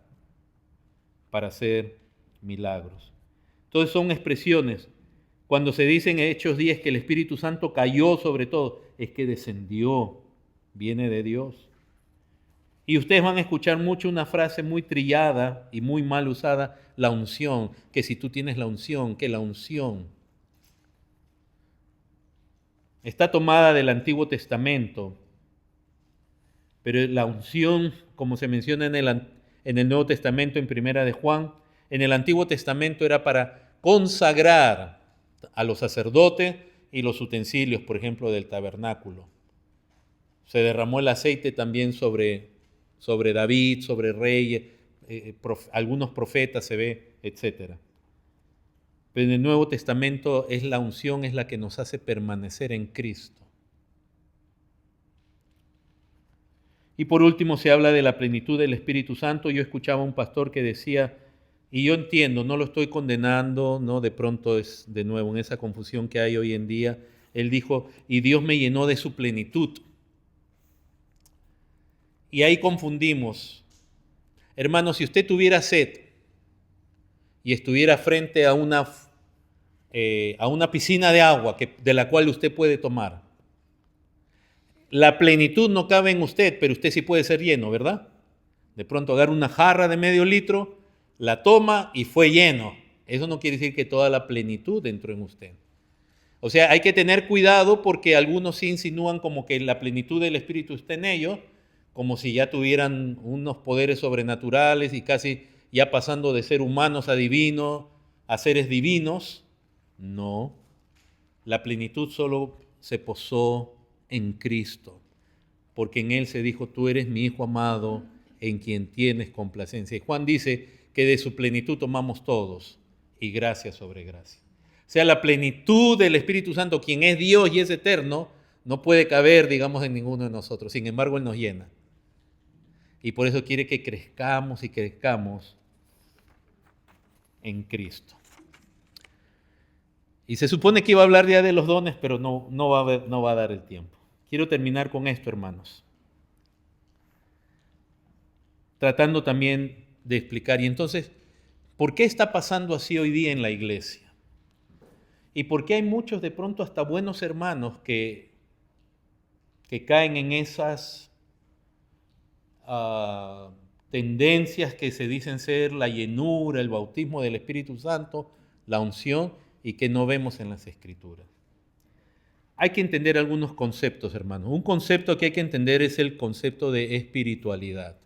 hacer milagros. Entonces son expresiones. Cuando se dice en Hechos 10 que el Espíritu Santo cayó sobre todo, es que descendió, viene de Dios. Y ustedes van a escuchar mucho una frase muy trillada y muy mal usada, la unción, que si tú tienes la unción, que la unción está tomada del Antiguo Testamento, pero la unción, como se menciona en el Nuevo Testamento, en Primera de Juan, en el Antiguo Testamento era para consagrar a los sacerdotes y los utensilios, por ejemplo, del tabernáculo. Se derramó el aceite también sobre David, sobre reyes, algunos profetas se ve, etc. Pero en el Nuevo Testamento es la unción, es la que nos hace permanecer en Cristo. Y por último se habla de la plenitud del Espíritu Santo. Yo escuchaba a un pastor que decía, y yo entiendo, no lo estoy condenando, no, de pronto es de nuevo en esa confusión que hay hoy en día. Él dijo, y Dios me llenó de su plenitud. Y ahí confundimos. Hermanos, si usted tuviera sed y estuviera frente a una piscina de agua de la cual usted puede tomar, la plenitud no cabe en usted, pero usted sí puede ser lleno, ¿verdad? De pronto agarra una jarra de medio litro, la toma y fue lleno. Eso no quiere decir que toda la plenitud entró en usted. O sea, hay que tener cuidado porque algunos sí insinúan como que la plenitud del Espíritu está en ellos, como si ya tuvieran unos poderes sobrenaturales y casi ya pasando de ser humanos a divinos, a seres divinos. No, la plenitud solo se posó en Cristo, porque en Él se dijo, tú eres mi Hijo amado, en quien tienes complacencia. Y Juan dice que de su plenitud tomamos todos, y gracia sobre gracia. O sea, la plenitud del Espíritu Santo, quien es Dios y es eterno, no puede caber, digamos, en ninguno de nosotros. Sin embargo, Él nos llena. Y por eso quiere que crezcamos y crezcamos en Cristo. Y se supone que iba a hablar ya de los dones, pero no va a dar el tiempo. Quiero terminar con esto, hermanos. Tratando también de explicar. Y entonces, ¿por qué está pasando así hoy día en la iglesia? ¿Y por qué hay muchos, de pronto, hasta buenos hermanos que caen en esas tendencias que se dicen ser la llenura, el bautismo del Espíritu Santo, la unción, y que no vemos en las Escrituras? Hay que entender algunos conceptos, hermanos. Un concepto que hay que entender es el concepto de espiritualidad.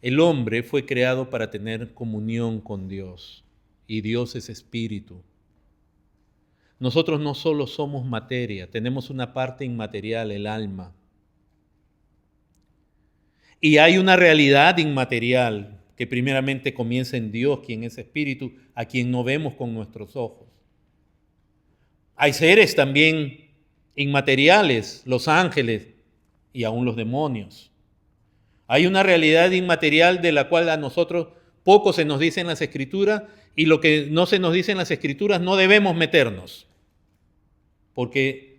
El hombre fue creado para tener comunión con Dios, y Dios es espíritu. Nosotros no solo somos materia, tenemos una parte inmaterial, el alma. Y hay una realidad inmaterial que primeramente comienza en Dios, quien es espíritu, a quien no vemos con nuestros ojos. Hay seres también inmateriales, los ángeles y aún los demonios. Hay una realidad inmaterial de la cual a nosotros poco se nos dice en las Escrituras, y lo que no se nos dice en las Escrituras no debemos meternos, porque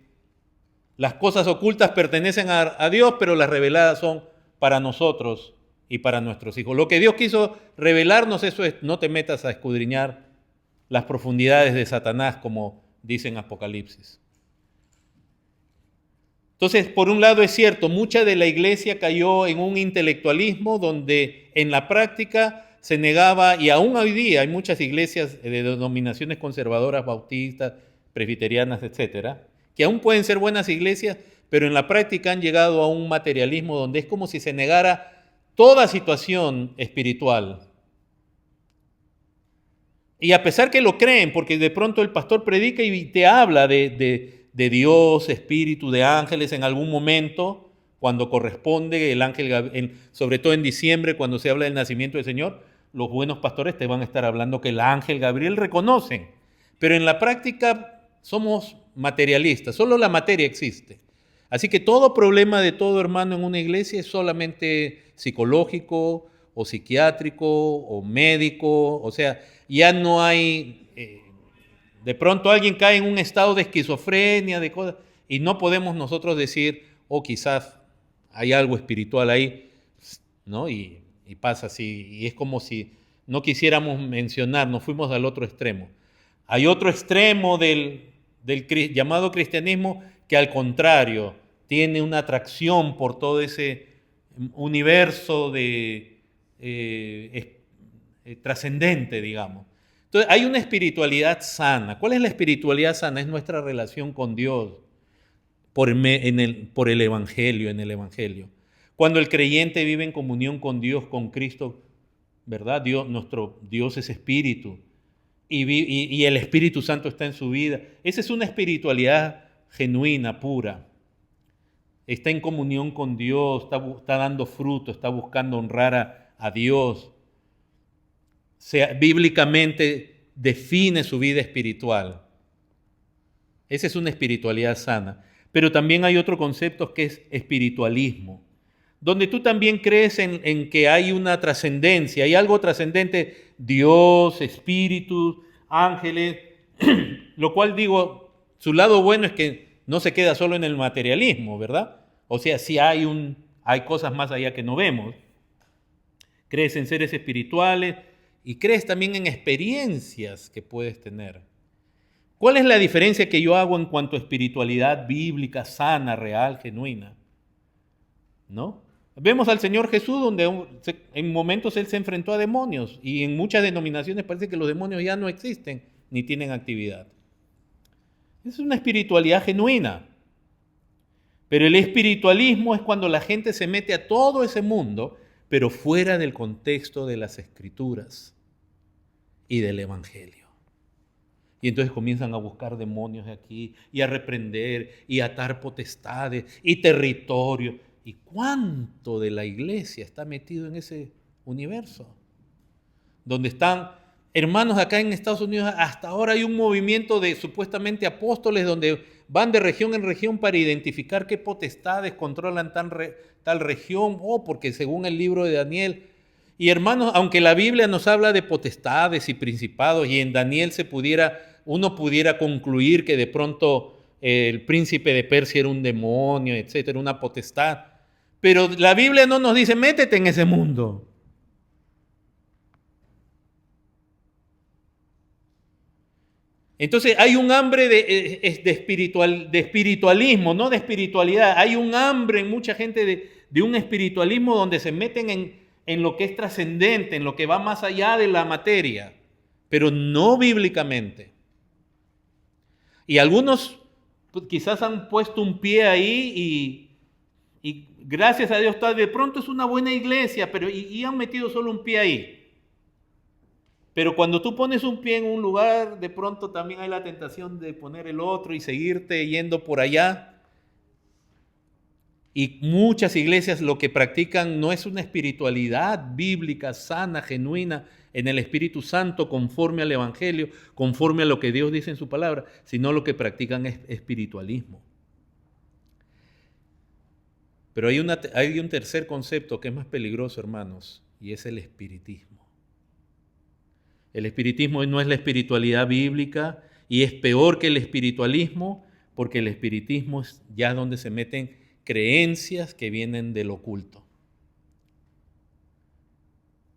las cosas ocultas pertenecen a Dios, pero las reveladas son para nosotros y para nuestros hijos. Lo que Dios quiso revelarnos, eso es, no te metas a escudriñar las profundidades de Satanás, como dice en Apocalipsis. Entonces, por un lado es cierto, mucha de la iglesia cayó en un intelectualismo donde en la práctica se negaba, y aún hoy día hay muchas iglesias de denominaciones conservadoras, bautistas, presbiterianas, etcétera, que aún pueden ser buenas iglesias, pero en la práctica han llegado a un materialismo donde es como si se negara toda situación espiritual. Y a pesar que lo creen, porque de pronto el pastor predica y te habla de Dios, espíritu, de ángeles en algún momento, cuando corresponde el ángel, sobre todo en diciembre, cuando se habla del nacimiento del Señor, los buenos pastores te van a estar hablando que el ángel Gabriel reconocen, pero en la práctica somos materialistas, solo la materia existe. Así que todo problema de todo hermano en una iglesia es solamente psicológico o psiquiátrico o médico, o sea, ya no hay, de pronto alguien cae en un estado de esquizofrenia, de cosas, y no podemos nosotros decir, quizás hay algo espiritual ahí, ¿no? Y pasa así, y es como si no quisiéramos mencionar, nos fuimos al otro extremo. Hay otro extremo del llamado cristianismo que al contrario tiene una atracción por todo ese universo trascendente, digamos. Entonces hay una espiritualidad sana. ¿Cuál es la espiritualidad sana? Es nuestra relación con Dios por el Evangelio, en el Evangelio. Cuando el creyente vive en comunión con Dios, con Cristo, ¿verdad? Nuestro Dios es espíritu y el Espíritu Santo está en su vida. Esa es una espiritualidad genuina, pura. Está en comunión con Dios, está dando fruto, está buscando honrar a Dios. Bíblicamente define su vida espiritual. Esa es una espiritualidad sana. Pero también hay otro concepto que es espiritualismo, donde tú también crees en que hay una trascendencia, hay algo trascendente, Dios, espíritus, ángeles, lo cual digo, su lado bueno es que no se queda solo en el materialismo, ¿verdad? O sea, sí hay cosas más allá que no vemos. Crees en seres espirituales y crees también en experiencias que puedes tener. ¿Cuál es la diferencia que yo hago en cuanto a espiritualidad bíblica, sana, real, genuina? ¿No? Vemos al Señor Jesús donde en momentos Él se enfrentó a demonios y en muchas denominaciones parece que los demonios ya no existen ni tienen actividad. Es una espiritualidad genuina. Pero el espiritualismo es cuando la gente se mete a todo ese mundo, pero fuera del contexto de las Escrituras y del Evangelio. Y entonces comienzan a buscar demonios de aquí y a reprender y a atar potestades y territorio. ¿Y cuánto de la iglesia está metido en ese universo? Donde están hermanos acá en Estados Unidos, hasta ahora hay un movimiento de supuestamente apóstoles donde van de región en región para identificar qué potestades controlan tal región, porque según el libro de Daniel. Y hermanos, aunque la Biblia nos habla de potestades y principados y en Daniel uno pudiera concluir que de pronto el príncipe de Persia era un demonio, etcétera, una potestad. Pero la Biblia no nos dice, métete en ese mundo. Entonces hay un hambre de espiritualismo, no de espiritualidad. Hay un hambre en mucha gente de un espiritualismo donde se meten en lo que es trascendente, en lo que va más allá de la materia, pero no bíblicamente. Y algunos quizás han puesto un pie ahí y gracias a Dios de pronto es una buena iglesia, pero y han metido solo un pie ahí. Pero cuando tú pones un pie en un lugar, de pronto también hay la tentación de poner el otro y seguirte yendo por allá. Y muchas iglesias lo que practican no es una espiritualidad bíblica, sana, genuina, en el Espíritu Santo, conforme al Evangelio, conforme a lo que Dios dice en su palabra, sino lo que practican es espiritualismo. Pero hay un tercer concepto que es más peligroso, hermanos, y es el espiritismo. El espiritismo no es la espiritualidad bíblica y es peor que el espiritualismo, porque el espiritismo es ya donde se meten creencias que vienen del oculto.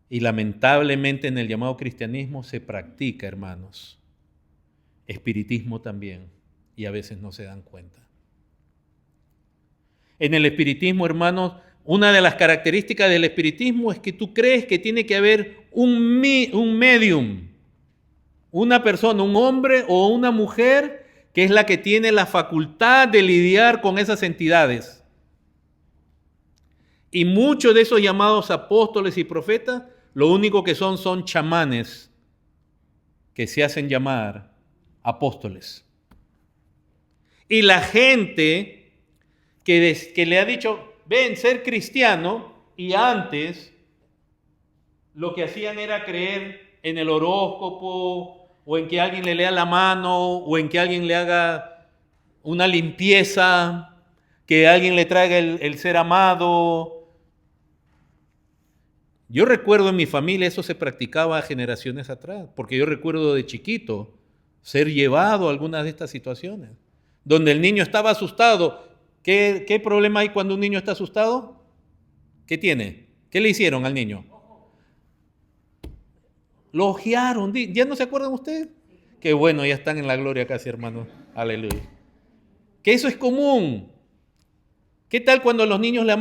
Y lamentablemente en el llamado cristianismo se practica, hermanos, espiritismo también, y a veces no se dan cuenta. En el espiritismo, hermanos, una de las características del espiritismo es que tú crees que tiene que haber un medium, una persona, un hombre o una mujer que es la que tiene la facultad de lidiar con esas entidades. Y muchos de esos llamados apóstoles y profetas, lo único que son chamanes que se hacen llamar apóstoles. Y la gente que le ha dicho, ven, ser cristiano, y antes lo que hacían era creer en el horóscopo, o en que alguien le lea la mano, o en que alguien le haga una limpieza, que alguien le traiga el ser amado. Yo recuerdo en mi familia eso se practicaba generaciones atrás, porque yo recuerdo de chiquito ser llevado a algunas de estas situaciones, donde el niño estaba asustado. ¿Qué problema hay cuando un niño está asustado? ¿Qué tiene? ¿Qué le hicieron al niño? Lo ojearon. ¿Ya no se acuerdan ustedes? Qué bueno, ya están en la gloria casi, hermanos. Aleluya. Que eso es común. ¿Qué tal cuando los niños le